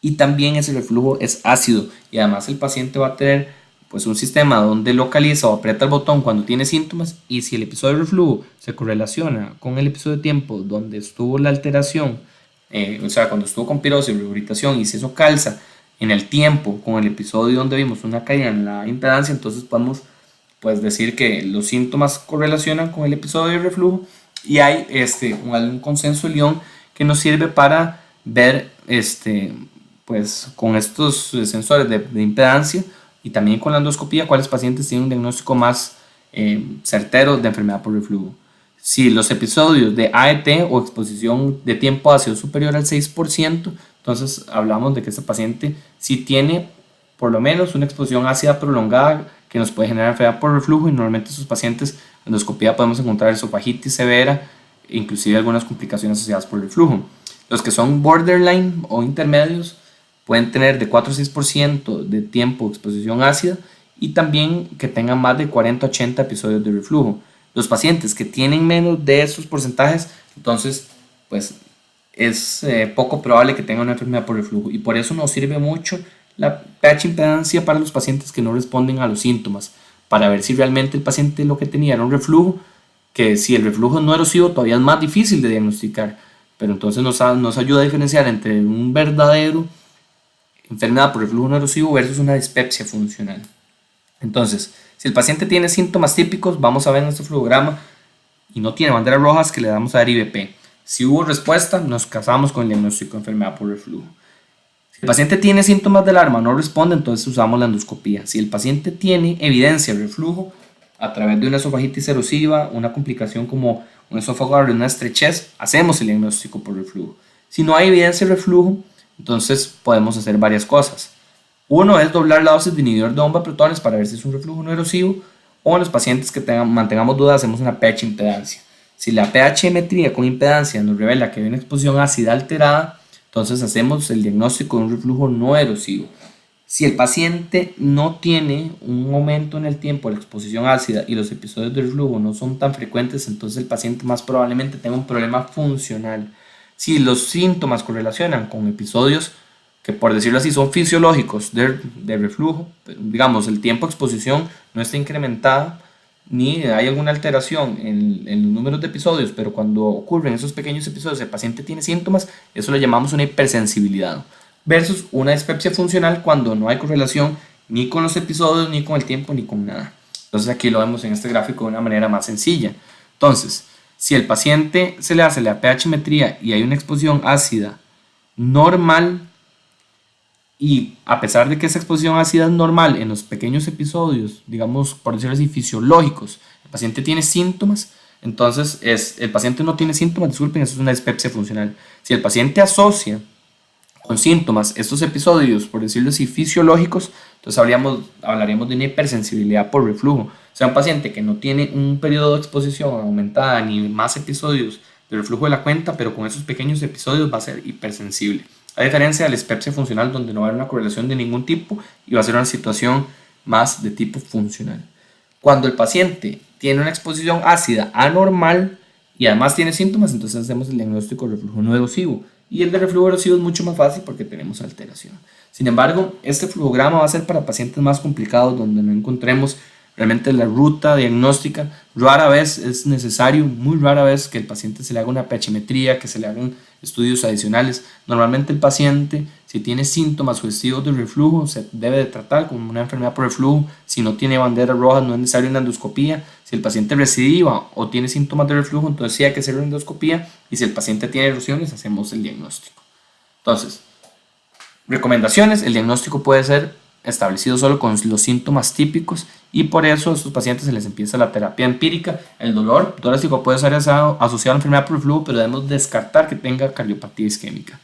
y también ese reflujo es ácido, y además el paciente va a tener pues un sistema donde localiza o aprieta el botón cuando tiene síntomas, y si el episodio de reflujo se correlaciona con el episodio de tiempo donde estuvo la alteración, o sea, cuando estuvo con pirosis o reuritación, y si eso calza en el tiempo con el episodio donde vimos una caída en la impedancia, entonces podemos pues decir que los síntomas correlacionan con el episodio de reflujo, y hay un consenso de Lyon que nos sirve para ver pues con estos sensores de impedancia y también con la endoscopía cuáles pacientes tienen un diagnóstico más certero de enfermedad por reflujo. Si los episodios de AET o exposición de tiempo ácido superior al 6%, entonces hablamos de que este paciente sí tiene por lo menos una exposición ácida prolongada que nos puede generar enfermedad por reflujo, y normalmente estos pacientes en endoscopía podemos encontrar esofagitis severa, inclusive algunas complicaciones asociadas por el reflujo. Los que son borderline o intermedios pueden tener de 4 a 6% de tiempo de exposición ácida, y también que tengan más de 40 a 80 episodios de reflujo. Los pacientes que tienen menos de esos porcentajes, entonces pues es poco probable que tengan una enfermedad por reflujo, y por eso nos sirve mucho la pH impedancia para los pacientes que no responden a los síntomas, para ver si realmente el paciente lo que tenía era un reflujo, que si el reflujo es no erosivo todavía es más difícil de diagnosticar, pero entonces nos ayuda a diferenciar entre un verdadero enfermedad por reflujo no erosivo versus una dispepsia funcional. Entonces, si el paciente tiene síntomas típicos, vamos a ver en este flujograma, y no tiene banderas rojas, que le damos a dar IVP. Si hubo respuesta, nos casamos con el diagnóstico de enfermedad por reflujo. Si el paciente tiene síntomas de alarma, no responde, entonces usamos la endoscopía. Si el paciente tiene evidencia de reflujo a través de una esofagitis erosiva, una complicación como un esófago abre una estrechez, hacemos el diagnóstico por reflujo. Si no hay evidencia de reflujo, entonces podemos hacer varias cosas. Uno es doblar la dosis de inhibidor de bomba de protones para ver si es un reflujo no erosivo, o en los pacientes que mantengamos dudas hacemos una pH impedancia. Si la pH-metría con impedancia nos revela que hay una exposición ácida alterada, entonces hacemos el diagnóstico de un reflujo no erosivo. Si el paciente no tiene un aumento en el tiempo de la exposición ácida y los episodios de reflujo no son tan frecuentes, entonces el paciente más probablemente tenga un problema funcional. Si los síntomas correlacionan con episodios que, por decirlo así, son fisiológicos de reflujo, digamos, el tiempo de exposición no está incrementada ni hay alguna alteración en los números de episodios, pero cuando ocurren esos pequeños episodios el paciente tiene síntomas, eso lo llamamos una hipersensibilidad, versus una dispepsia funcional cuando no hay correlación ni con los episodios, ni con el tiempo, ni con nada. Entonces aquí lo vemos en este gráfico de una manera más sencilla. Entonces, si el paciente se le hace la pH-metría y hay una exposición ácida normal, y a pesar de que esa exposición ácida es normal en los pequeños episodios, digamos, por decirlo así, fisiológicos, el paciente tiene síntomas, entonces el paciente no tiene síntomas, disculpen, eso es una dispepsia funcional. Si el paciente asocia con síntomas estos episodios, por decirlo así, fisiológicos, entonces hablaríamos de una hipersensibilidad por reflujo. O sea, un paciente que no tiene un periodo de exposición aumentada ni más episodios de reflujo de la cuenta, pero con esos pequeños episodios va a ser hipersensible. A diferencia de la dispepsia funcional, donde no va a haber una correlación de ningún tipo y va a ser una situación más de tipo funcional. Cuando el paciente tiene una exposición ácida anormal y además tiene síntomas, entonces hacemos el diagnóstico de reflujo no erosivo. Y el de reflujo erosivo es mucho más fácil porque tenemos alteración. Sin embargo, este flujograma va a ser para pacientes más complicados, donde no encontremos realmente la ruta diagnóstica. Rara vez es necesario, muy rara vez, que el paciente se le haga una pH-metría, que se le hagan estudios adicionales. Normalmente el paciente, si tiene síntomas sugestivos de reflujo, se debe de tratar como una enfermedad por reflujo. Si no tiene banderas rojas, no es necesario una endoscopía. Si el paciente recidiva o tiene síntomas de reflujo, entonces sí hay que hacer una endoscopía. Y si el paciente tiene erosiones, hacemos el diagnóstico. Entonces, recomendaciones: el diagnóstico puede ser establecido solo con los síntomas típicos, y por eso a estos pacientes se les empieza la terapia empírica. El dolor torácico puede ser asociado a la enfermedad por reflujo, pero debemos descartar que tenga cardiopatía isquémica.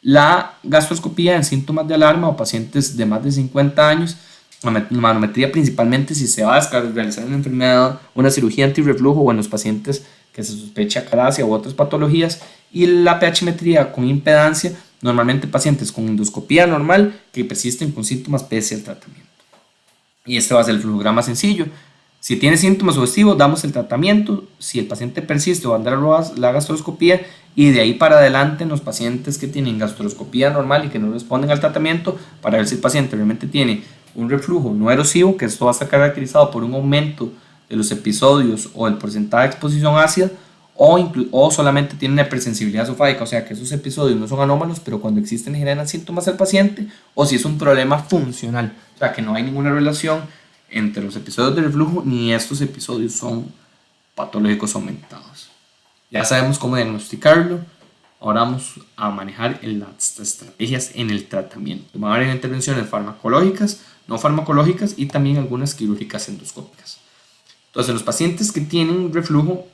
La gastroscopía en síntomas de alarma o pacientes de más de 50 años, la manometría principalmente si se va a realizar una enfermedad, una cirugía antirreflujo, o en los pacientes que se sospecha calasia u otras patologías, y la pH-metría con impedancia, normalmente pacientes con endoscopía normal que persisten con síntomas pese al tratamiento. Y este va a ser el flujograma sencillo. Si tiene síntomas sugestivos, damos el tratamiento. Si el paciente persiste o banderas rojas, la gastroscopía, y de ahí para adelante en los pacientes que tienen gastroscopía normal y que no responden al tratamiento, para ver si el paciente realmente tiene un reflujo no erosivo, que esto va a estar caracterizado por un aumento de los episodios o el porcentaje de exposición ácida, o solamente tiene una hipersensibilidad esofágica, o sea que esos episodios no son anómalos, pero cuando existen generan síntomas al paciente, o si es un problema funcional, o sea que no hay ninguna relación entre los episodios de reflujo ni estos episodios son patológicos aumentados. Ya sabemos cómo diagnosticarlo. Ahora vamos a manejar las estrategias en el tratamiento. Van a haber intervenciones farmacológicas, no farmacológicas, y también algunas quirúrgicas endoscópicas. Entonces, los pacientes que tienen reflujo,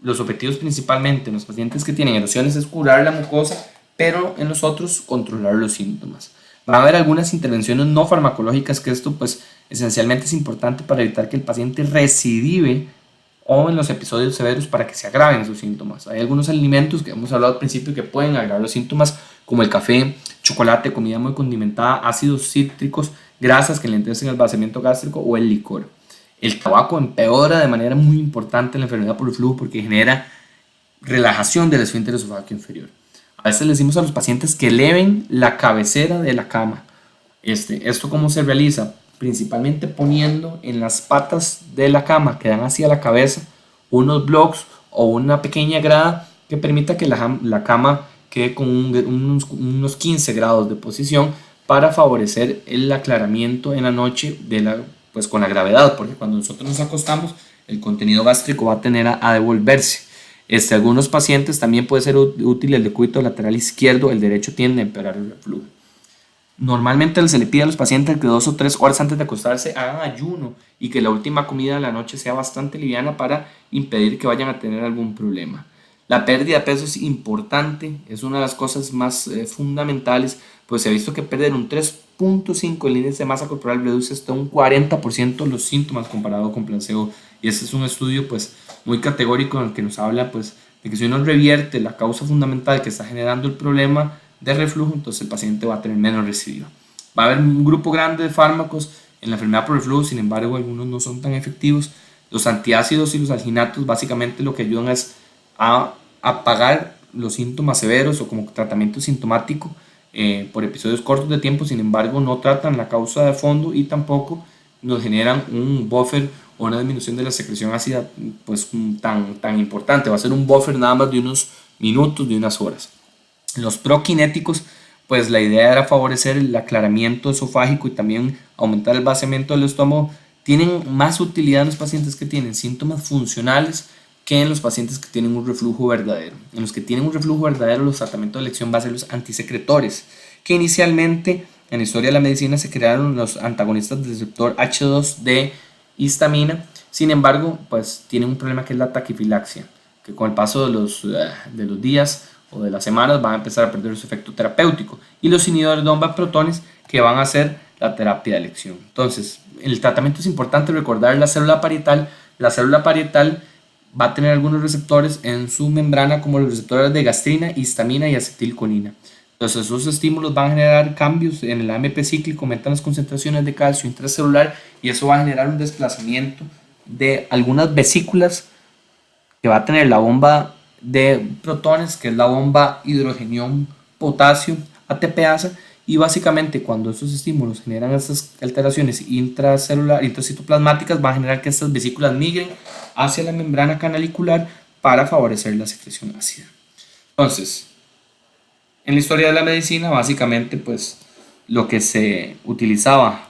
los objetivos principalmente en los pacientes que tienen erosiones es curar la mucosa, pero en los otros controlar los síntomas. Van a haber algunas intervenciones no farmacológicas, que esto pues esencialmente es importante para evitar que el paciente recidive o en los episodios severos para que se agraven esos síntomas. Hay algunos alimentos que hemos hablado al principio que pueden agravar los síntomas, como el café, chocolate, comida muy condimentada, ácidos cítricos, grasas que enlentecen el vaciamiento gástrico, o el licor. El tabaco empeora de manera muy importante la enfermedad por reflujo porque genera relajación del esfínter esofágico inferior. A veces le decimos a los pacientes que eleven la cabecera de la cama. ¿Esto cómo se realiza? Principalmente poniendo en las patas de la cama que dan hacia la cabeza unos blocks o una pequeña grada que permita que la cama quede con unos 15 grados de posición para favorecer el aclaramiento en la noche pues con la gravedad, porque cuando nosotros nos acostamos el contenido gástrico va a tener a devolverse. Algunos pacientes también puede ser útil el decúbito lateral izquierdo, el derecho tiende a empeorar el reflujo. Normalmente se le pide a los pacientes que 2 o 3 horas antes de acostarse hagan ayuno y que la última comida de la noche sea bastante liviana para impedir que vayan a tener algún problema. La pérdida de peso es importante, es una de las cosas más fundamentales, pues se ha visto que perder un 3,5 el índice de masa corporal reduce hasta un 40% los síntomas comparado con placebo. Y este es un estudio pues muy categórico en el que nos habla pues de que si uno revierte la causa fundamental que está generando el problema de reflujo, entonces el paciente va a tener menos residuo. Va a haber un grupo grande de fármacos en la enfermedad por reflujo, sin embargo algunos no son tan efectivos. Los antiácidos y los alginatos básicamente lo que ayudan es a apagar los síntomas severos o como tratamiento sintomático por episodios cortos de tiempo, sin embargo no tratan la causa de fondo y tampoco nos generan un buffer o una disminución de la secreción ácida pues tan importante. Va a ser un buffer nada más de unos minutos, de unas horas. Los prokinéticos, pues la idea era favorecer el aclaramiento esofágico y también aumentar el vaciamiento del estómago. Tienen más utilidad en los pacientes que tienen síntomas funcionales que en los pacientes que tienen un reflujo verdadero. En los que tienen un reflujo verdadero, los tratamientos de elección van a ser los antisecretores, que inicialmente en la historia de la medicina se crearon los antagonistas del receptor H2 de histamina. Sin embargo, pues tienen un problema que es la taquifilaxia, que con el paso de los días o de las semanas van a empezar a perder su efecto terapéutico, y los inhibidores de bomba de protones que van a ser la terapia de elección. Entonces, el tratamiento es importante recordar la célula parietal. La célula parietal va a tener algunos receptores en su membrana como los receptores de gastrina, histamina y acetilcolina. Entonces esos estímulos van a generar cambios en el AMP cíclico, aumentan las concentraciones de calcio intracelular y eso va a generar un desplazamiento de algunas vesículas que va a tener la bomba de protones, que es la bomba hidrogenión potasio ATPasa, y básicamente cuando estos estímulos generan estas alteraciones intracitoplasmáticas, va a generar que estas vesículas migren hacia la membrana canalicular para favorecer la secreción ácida. Entonces, en la historia de la medicina, básicamente, pues lo que se utilizaba,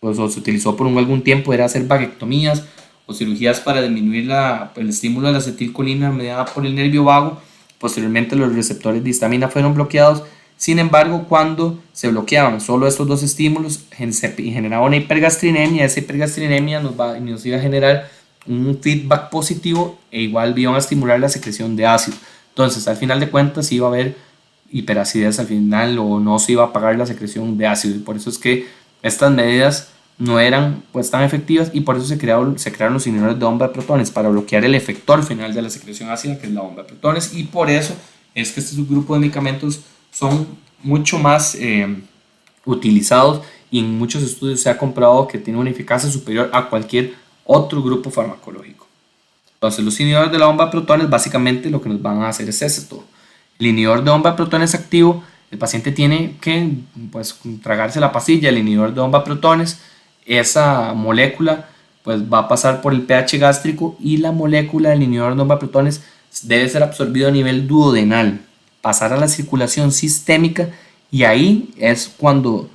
pues, o se utilizó por algún tiempo, era hacer vaguectomías o cirugías para disminuir el estímulo de la acetilcolina mediada por el nervio vago. Posteriormente, los receptores de histamina fueron bloqueados. Sin embargo, cuando se bloqueaban solo estos dos estímulos, se generaba una hipergastrinemia. Esa hipergastrinemia nos iba a generar un feedback positivo e igual iban a estimular la secreción de ácido. Entonces, al final de cuentas, iba a haber hiperacidez al final o no se iba a apagar la secreción de ácido. Y por eso es que estas medidas no eran pues tan efectivas y por eso se crearon los inhibidores de bomba de protones para bloquear el efector final de la secreción ácida, que es la bomba de protones, y por eso es que este subgrupo de medicamentos son mucho más utilizados y en muchos estudios se ha comprobado que tiene una eficacia superior a cualquier otro grupo farmacológico. Entonces los inhibidores de la bomba de protones básicamente lo que nos van a hacer es esto. El inhibidor de bomba de protones activo, el paciente tiene que pues tragarse la pastilla, el inhibidor de bomba de protones, esa molécula pues va a pasar por el pH gástrico y la molécula del inhibidor de bomba de protones debe ser absorbido a nivel duodenal, pasar a la circulación sistémica y ahí es cuando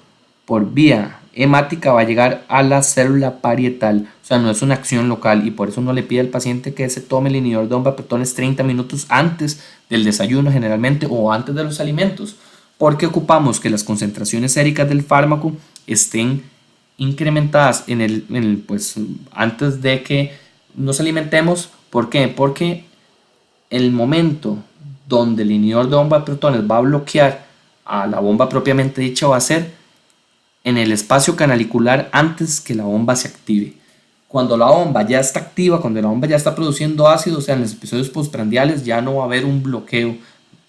por vía hemática va a llegar a la célula parietal. O sea, no es una acción local y por eso no le pide al paciente que se tome el inhibidor de bomba de protones 30 minutos antes del desayuno generalmente o antes de los alimentos, porque ocupamos que las concentraciones séricas del fármaco estén incrementadas pues, antes de que nos alimentemos. ¿Por qué? Porque el momento donde el inhibidor de bomba de protones va a bloquear a la bomba propiamente dicha va a ser en el espacio canalicular antes que la bomba se active. Cuando la bomba ya está activa, cuando la bomba ya está produciendo ácido, o sea, en los episodios postprandiales ya no va a haber un bloqueo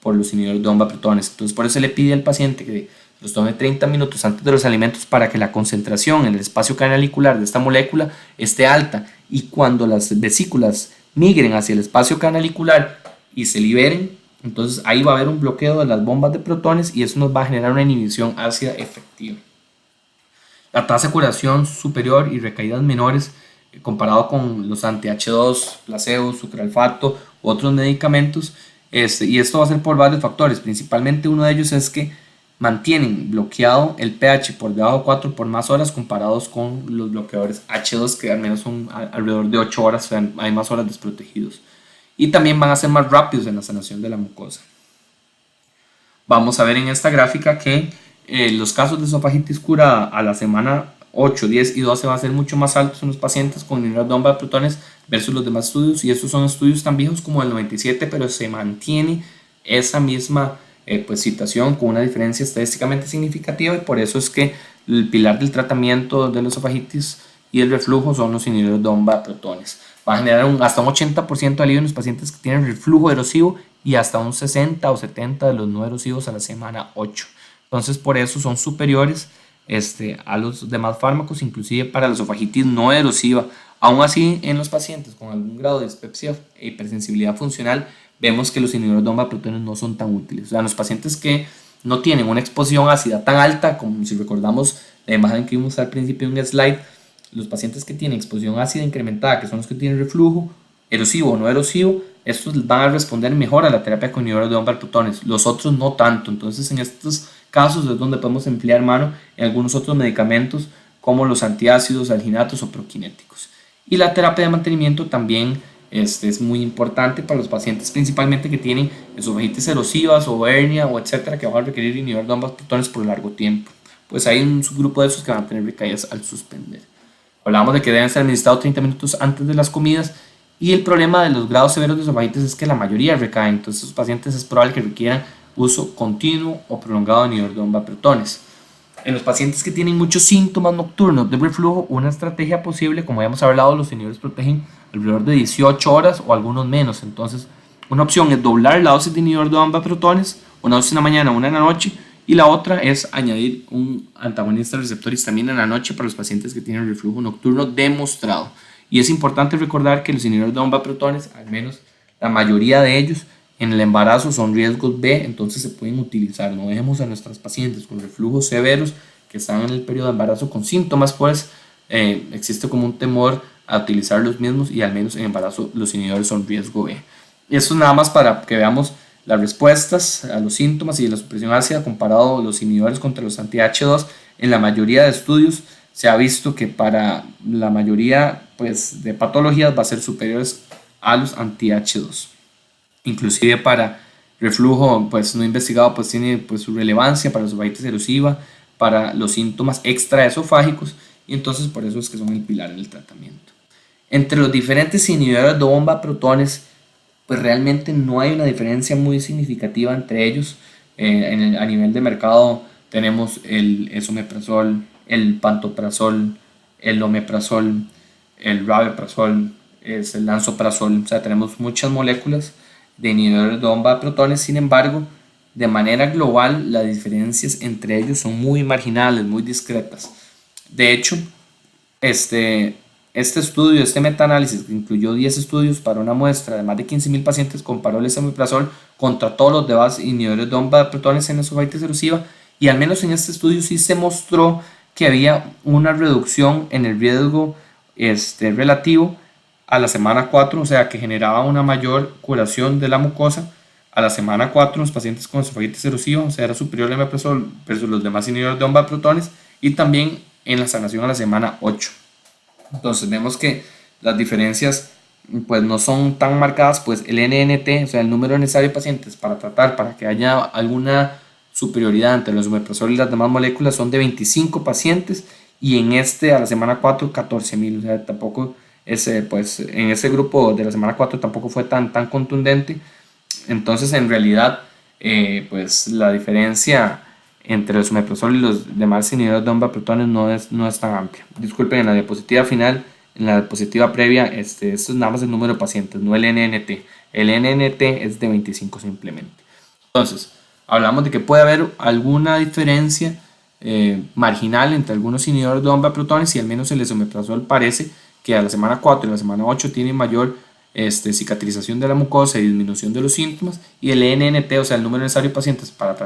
por los inhibidores de bomba de protones. Entonces, por eso se le pide al paciente que los tome 30 minutos antes de los alimentos para que la concentración en el espacio canalicular de esta molécula esté alta y cuando las vesículas migren hacia el espacio canalicular y se liberen, entonces ahí va a haber un bloqueo de las bombas de protones y eso nos va a generar una inhibición ácida efectiva. La tasa de curación superior y recaídas menores comparado con los anti-H2, placebo, sucralfato u otros medicamentos, y esto va a ser por varios factores. Principalmente uno de ellos es que mantienen bloqueado el pH por debajo de 4 por más horas comparados con los bloqueadores H2 que al menos son alrededor de 8 horas, o sea, hay más horas desprotegidos. Y también van a ser más rápidos en la sanación de la mucosa. Vamos a ver en esta gráfica que los casos de esofagitis curada a la semana 8, 10 y 12 van a ser mucho más altos en los pacientes con inhibidor de bomba de protones versus los demás estudios, y estos son estudios tan viejos como el 97, pero se mantiene esa misma pues, situación con una diferencia estadísticamente significativa, y por eso es que el pilar del tratamiento de la esofagitis y el reflujo son los inhibidores de bomba de protones. Va a generar hasta un 80% de alivio en los pacientes que tienen reflujo erosivo y hasta un 60 o 70 de los no erosivos a la semana 8. Entonces por eso son superiores a los demás fármacos, inclusive para la esofagitis no erosiva. Aún así, en los pacientes con algún grado de dispepsia e hipersensibilidad funcional, vemos que los inhibidores de bomba de protones no son tan útiles. O sea, en los pacientes que no tienen una exposición ácida tan alta, como si recordamos la imagen que vimos al principio en un slide, los pacientes que tienen exposición ácida incrementada, que son los que tienen reflujo, erosivo o no erosivo, estos van a responder mejor a la terapia con inhibidores de bomba de protones, los otros no tanto. Entonces en estos casos es donde podemos emplear mano en algunos otros medicamentos como los antiácidos, alginatos o prokinéticos. Y la terapia de mantenimiento también es muy importante para los pacientes principalmente que tienen esofagitis erosivas o hernia o etcétera, que van a requerir inhibidor de bomba de protones por largo tiempo. Pues hay un subgrupo de esos que van a tener recaídas al suspender. Hablamos de que deben ser administrados 30 minutos antes de las comidas, y el problema de los grados severos de esofagitis es que la mayoría recaen. Entonces los pacientes es probable que requieran uso continuo o prolongado de inhibidor de bomba de protones. En los pacientes que tienen muchos síntomas nocturnos de reflujo, una estrategia posible, como ya hemos hablado, los inhibidores protegen alrededor de 18 horas o algunos menos. Entonces una opción es doblar la dosis de inhibidor de bomba de protones, una dosis en la mañana, una en la noche, y la otra es añadir un antagonista al receptor histamina en la noche para los pacientes que tienen reflujo nocturno demostrado. Y es importante recordar que los inhibidores de bomba de protones, al menos la mayoría de ellos, en el embarazo son riesgos B, entonces se pueden utilizar. No dejemos a nuestras pacientes con reflujos severos que están en el periodo de embarazo con síntomas, pues existe como un temor a utilizar los mismos, y al menos en embarazo los inhibidores son riesgo B. Y esto nada más para que veamos las respuestas a los síntomas y la supresión ácida comparado los inhibidores contra los anti-H2. En la mayoría de estudios se ha visto que para la mayoría pues, de patologías va a ser superiores a los anti-H2. Inclusive para reflujo pues, no investigado pues, tiene pues, su relevancia para la esofagitis erosiva, para los síntomas extraesofágicos, y entonces por eso es que son el pilar en el tratamiento. Entre los diferentes inhibidores de bomba de protones, pues realmente no hay una diferencia muy significativa entre ellos. A nivel de mercado tenemos el esomeprazol, el pantoprazol, el omeprazol, el rabeprazol, el lansoprazol. O sea, tenemos muchas moléculas de inhibidores de bomba de protones. Sin embargo, de manera global, las diferencias entre ellos son muy marginales, muy discretas. De hecho, este estudio, este metaanálisis, que incluyó 10 estudios para una muestra de más de 15.000 pacientes, comparó el esomeprazol contra todos los demás inhibidores de bomba de protones en esofagitis erosiva, y al menos en este estudio sí se mostró que había una reducción en el riesgo relativo a la semana 4, o sea que generaba una mayor curación de la mucosa a la semana 4 en los pacientes con esofagitis erosiva, o sea era superior al omeprazol versus los demás inhibidores de bomba de protones, y también en la sanación a la semana 8. Entonces vemos que las diferencias pues no son tan marcadas, pues el NNT, o sea el número necesario de pacientes para tratar, para que haya alguna superioridad entre los omeprazol y las demás moléculas, son de 25 pacientes, y en a la semana 4 14.000, o sea tampoco pues en ese grupo de la semana 4 tampoco fue tan contundente. Entonces en realidad pues la diferencia entre los omeprazol y los demás inhibidores de bomba de protones no es tan amplia. Disculpen, en la diapositiva final, en la diapositiva previa, esto es nada más el número de pacientes, no el NNT. El NNT es de 25 simplemente. Entonces, hablamos de que puede haber alguna diferencia marginal entre algunos inhibidores de bomba de protones, y al menos el esomeprazol parece que a la semana 4 y a la semana 8 tiene mayor cicatrización de la mucosa y disminución de los síntomas, y el NNT, o sea el número necesario de pacientes para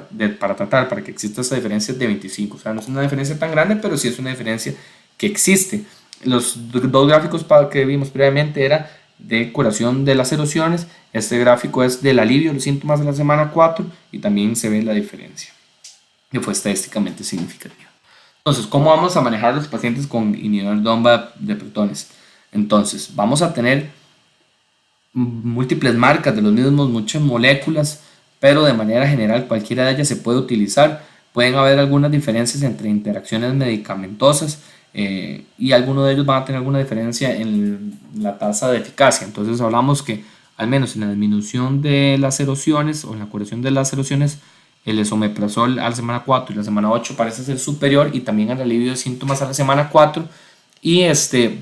tratar, para que exista esa diferencia, es de 25. O sea, no es una diferencia tan grande, pero sí es una diferencia que existe. Los dos gráficos que vimos previamente era de curación de las erosiones. Este gráfico es del alivio de los síntomas de la semana 4, y también se ve la diferencia, que fue estadísticamente significativa. Entonces, ¿cómo vamos a manejar los pacientes con inhibidor de bomba de protones? Entonces, vamos a tener múltiples marcas de los mismos, muchas moléculas, pero de manera general cualquiera de ellas se puede utilizar Pueden haber algunas diferencias entre interacciones medicamentosas y algunos de ellos van a tener alguna diferencia en la tasa de eficacia. Entonces hablamos que al menos en la disminución de las erosiones o en la curación de las erosiones, el esomeprazol a la semana 4 y la semana 8 parece ser superior, y también al alivio de síntomas a la semana 4. Y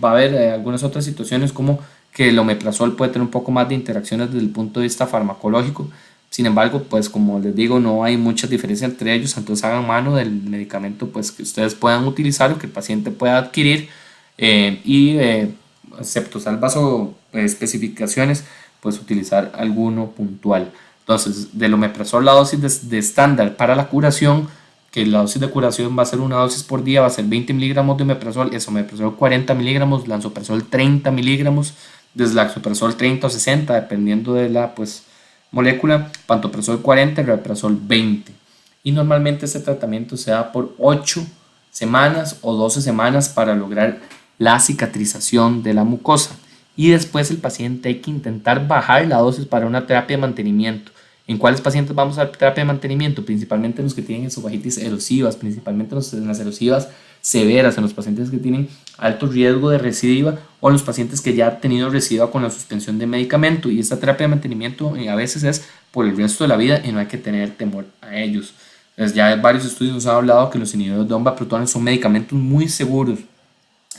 va a haber algunas otras situaciones como que el omeprazol puede tener un poco más de interacciones desde el punto de vista farmacológico. Sin embargo, pues como les digo, no hay mucha diferencia entre ellos, entonces hagan mano del medicamento pues que ustedes puedan utilizar o que el paciente pueda adquirir, excepto salvas o especificaciones, pues utilizar alguno puntual. Entonces, del omeprazol, la dosis de estándar para la curación, que la dosis de curación va a ser una dosis por día, va a ser 20 miligramos de omeprazol, esomeprazol 40 miligramos, lansoprazol 30 miligramos, deslansoprazol 30 o 60, dependiendo de la pues, molécula, pantoprazol 40, rabeprazol 20. Y normalmente este tratamiento se da por 8 semanas o 12 semanas para lograr la cicatrización de la mucosa. Y después el paciente hay que intentar bajar la dosis para una terapia de mantenimiento. ¿En cuáles pacientes vamos a terapia de mantenimiento? Principalmente en los que tienen esofagitis erosivas, principalmente en las erosivas severas, en los pacientes que tienen alto riesgo de recidiva o en los pacientes que ya han tenido recidiva con la suspensión de medicamento. Y esta terapia de mantenimiento a veces es por el resto de la vida y no hay que tener temor a ellos. Entonces, ya varios estudios nos han hablado que los inhibidores de OMBA protones son medicamentos muy seguros.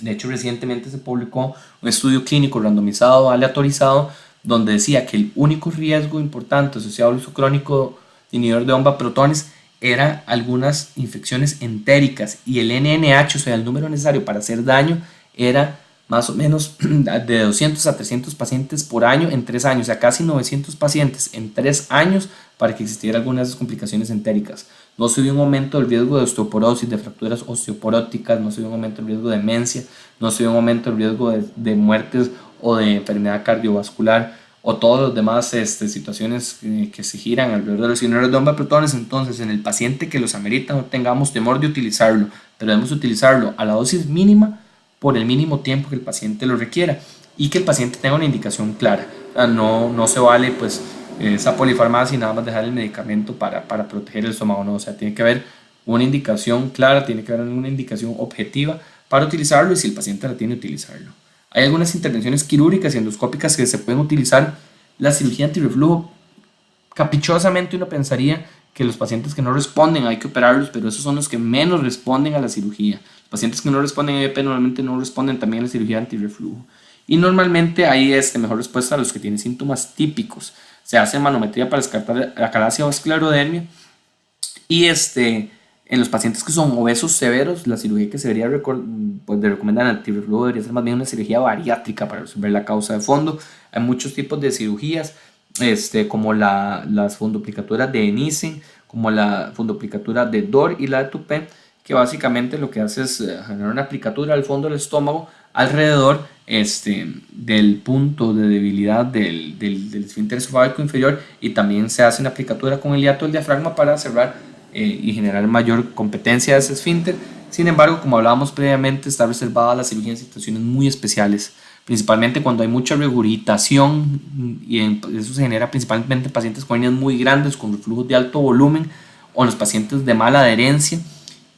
De hecho, recientemente se publicó un estudio clínico randomizado, aleatorizado, donde decía que el único riesgo importante asociado al uso crónico de inhibidor de OMBA protones era algunas infecciones entéricas, y el NNH, o sea, el número necesario para hacer daño, era más o menos de 200 a 300 pacientes por año en 3 años, o sea, casi 900 pacientes en 3 años para que existiera algunas de esas complicaciones entéricas. No se vio un aumento del riesgo de osteoporosis, de fracturas osteoporóticas, no se vio un aumento del riesgo de demencia, no se vio un aumento del riesgo de muertes o de enfermedad cardiovascular o todas las demás situaciones que se giran alrededor de los inhibidores de OMBA protones. Entonces, en el paciente que los amerita, no tengamos temor de utilizarlo, pero debemos utilizarlo a la dosis mínima por el mínimo tiempo que el paciente lo requiera y que el paciente tenga una indicación clara. O sea, no se vale pues esa polifarmacia y nada más dejar el medicamento para proteger el estómago, no. O sea, tiene que haber una indicación clara, tiene que haber una indicación objetiva para utilizarlo, y si el paciente la tiene, utilizarlo. Hay algunas intervenciones quirúrgicas y endoscópicas que se pueden utilizar. La cirugía antirreflujo, caprichosamente uno pensaría que los pacientes que no responden hay que operarlos, pero esos son los que menos responden a la cirugía. Los pacientes que no responden a EVP normalmente no responden también a la cirugía antirreflujo. Y normalmente hay mejor respuesta a los que tienen síntomas típicos. Se hace manometría para descartar la acalasia o esclerodermia. Y en los pacientes que son obesos severos, la cirugía que se debería pues, de recomendar en antirreflujo debería ser más bien una cirugía bariátrica para resolver la causa de fondo. Hay muchos tipos de cirugías, como las fundoplicaturas de Nissen, como la fundoplicatura de Dor y la de Tupé, que básicamente lo que hace es generar una aplicatura al fondo del estómago alrededor del punto de debilidad del esfínter esofágico inferior, y también se hace una aplicatura con el hiato del diafragma para cerrar y generar mayor competencia de ese esfínter. Sin embargo, como hablábamos previamente, está reservada la cirugía en situaciones muy especiales, principalmente cuando hay mucha regurgitación, y eso se genera principalmente en pacientes con hernias muy grandes, con reflujos de alto volumen, o en los pacientes de mala adherencia,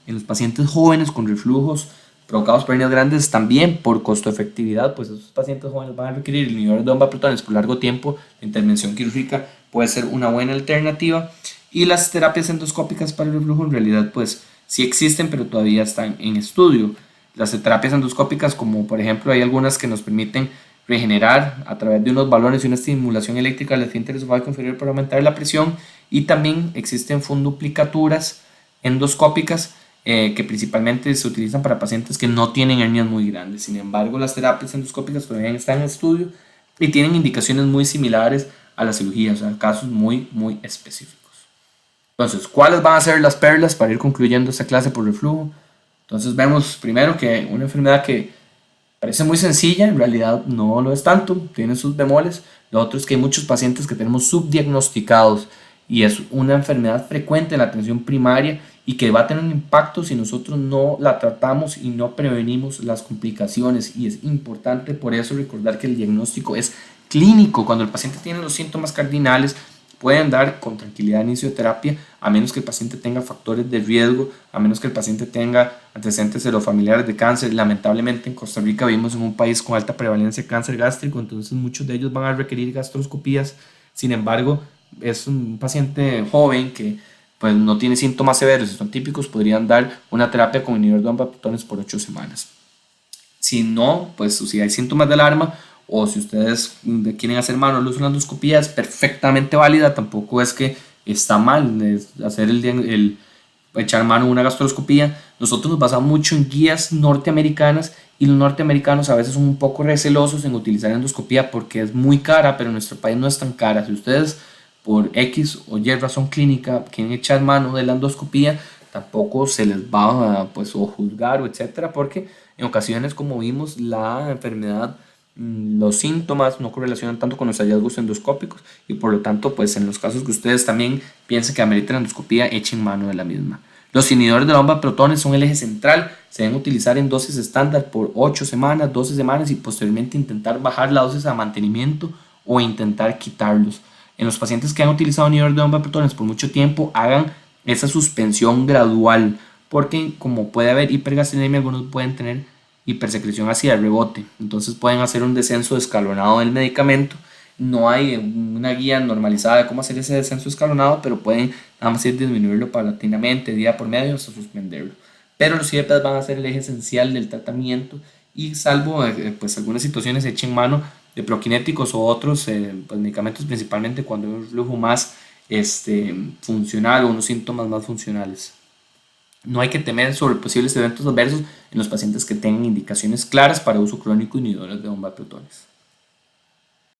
en los pacientes jóvenes con reflujos provocados por hernias grandes también por costo efectividad, pues esos pacientes jóvenes van a requerir inhibidores de OMBA protones por largo tiempo. La intervención quirúrgica puede ser una buena alternativa, y las terapias endoscópicas para el reflujo en realidad pues sí existen, pero todavía están en estudio. Las terapias endoscópicas, como por ejemplo hay algunas que nos permiten regenerar a través de unos balones y una estimulación eléctrica del esfínter esofágico inferior para aumentar la presión, y también existen funduplicaturas endoscópicas que principalmente se utilizan para pacientes que no tienen hernias muy grandes. Sin embargo, las terapias endoscópicas todavía están en estudio y tienen indicaciones muy similares a la cirugía, o sea, casos muy específicos. Entonces, ¿cuáles van a ser las perlas para ir concluyendo esta clase por reflujo? Entonces vemos primero que una enfermedad que parece muy sencilla, en realidad no lo es tanto, tiene sus bemoles. Lo otro es que hay muchos pacientes que tenemos subdiagnosticados, y es una enfermedad frecuente en la atención primaria y que va a tener un impacto si nosotros no la tratamos y no prevenimos las complicaciones. Y es importante por eso recordar que el diagnóstico es clínico. Cuando el paciente tiene los síntomas cardinales, pueden dar con tranquilidad inicio de terapia, a menos que el paciente tenga factores de riesgo, a menos que el paciente tenga antecedentes serofamiliares de cáncer. Lamentablemente en Costa Rica vivimos en un país con alta prevalencia de cáncer gástrico, entonces muchos de ellos van a requerir gastroscopías. Sin embargo, es un paciente joven que pues no tiene síntomas severos y son típicos, podrían dar una terapia con inhibidor de bomba de protones por 8 semanas. Si no, pues si hay síntomas de alarma o si ustedes quieren hacer mano de la endoscopía, es perfectamente válida, tampoco es que está mal hacer echar mano a una gastroscopía. Nosotros nos basamos mucho en guías norteamericanas y los norteamericanos a veces son un poco recelosos en utilizar endoscopía porque es muy cara, pero en nuestro país no es tan cara. Si ustedes por X o Y razón clínica quieren echar mano de la endoscopía, tampoco se les va a pues, o juzgar o etcétera, porque en ocasiones, como vimos, la enfermedad, los síntomas no correlacionan tanto con los hallazgos endoscópicos y por lo tanto, pues en los casos que ustedes también piensen que ameritan endoscopía, echen mano de la misma. Los inhibidores de la bomba de protones son el eje central, se deben utilizar en dosis estándar por 8 semanas, 12 semanas y posteriormente intentar bajar la dosis a mantenimiento o intentar quitarlos. En los pacientes que han utilizado inhibidores de bomba de protones por mucho tiempo, hagan esa suspensión gradual, porque como puede haber hipergastrinemia, algunos pueden tener hipersecreción ácida de rebote, entonces pueden hacer un descenso escalonado del medicamento. No hay una guía normalizada de cómo hacer ese descenso escalonado, pero pueden nada más ir disminuirlo paulatinamente, día por medio, hasta suspenderlo. Pero los IEPAs van a ser el eje esencial del tratamiento y salvo pues algunas situaciones echen mano de prokinéticos o otros pues, medicamentos, principalmente cuando hay un flujo más funcional o unos síntomas más funcionales. No hay que temer sobre posibles eventos adversos en los pacientes que tengan indicaciones claras para uso crónico de inhibidores de bomba de protones.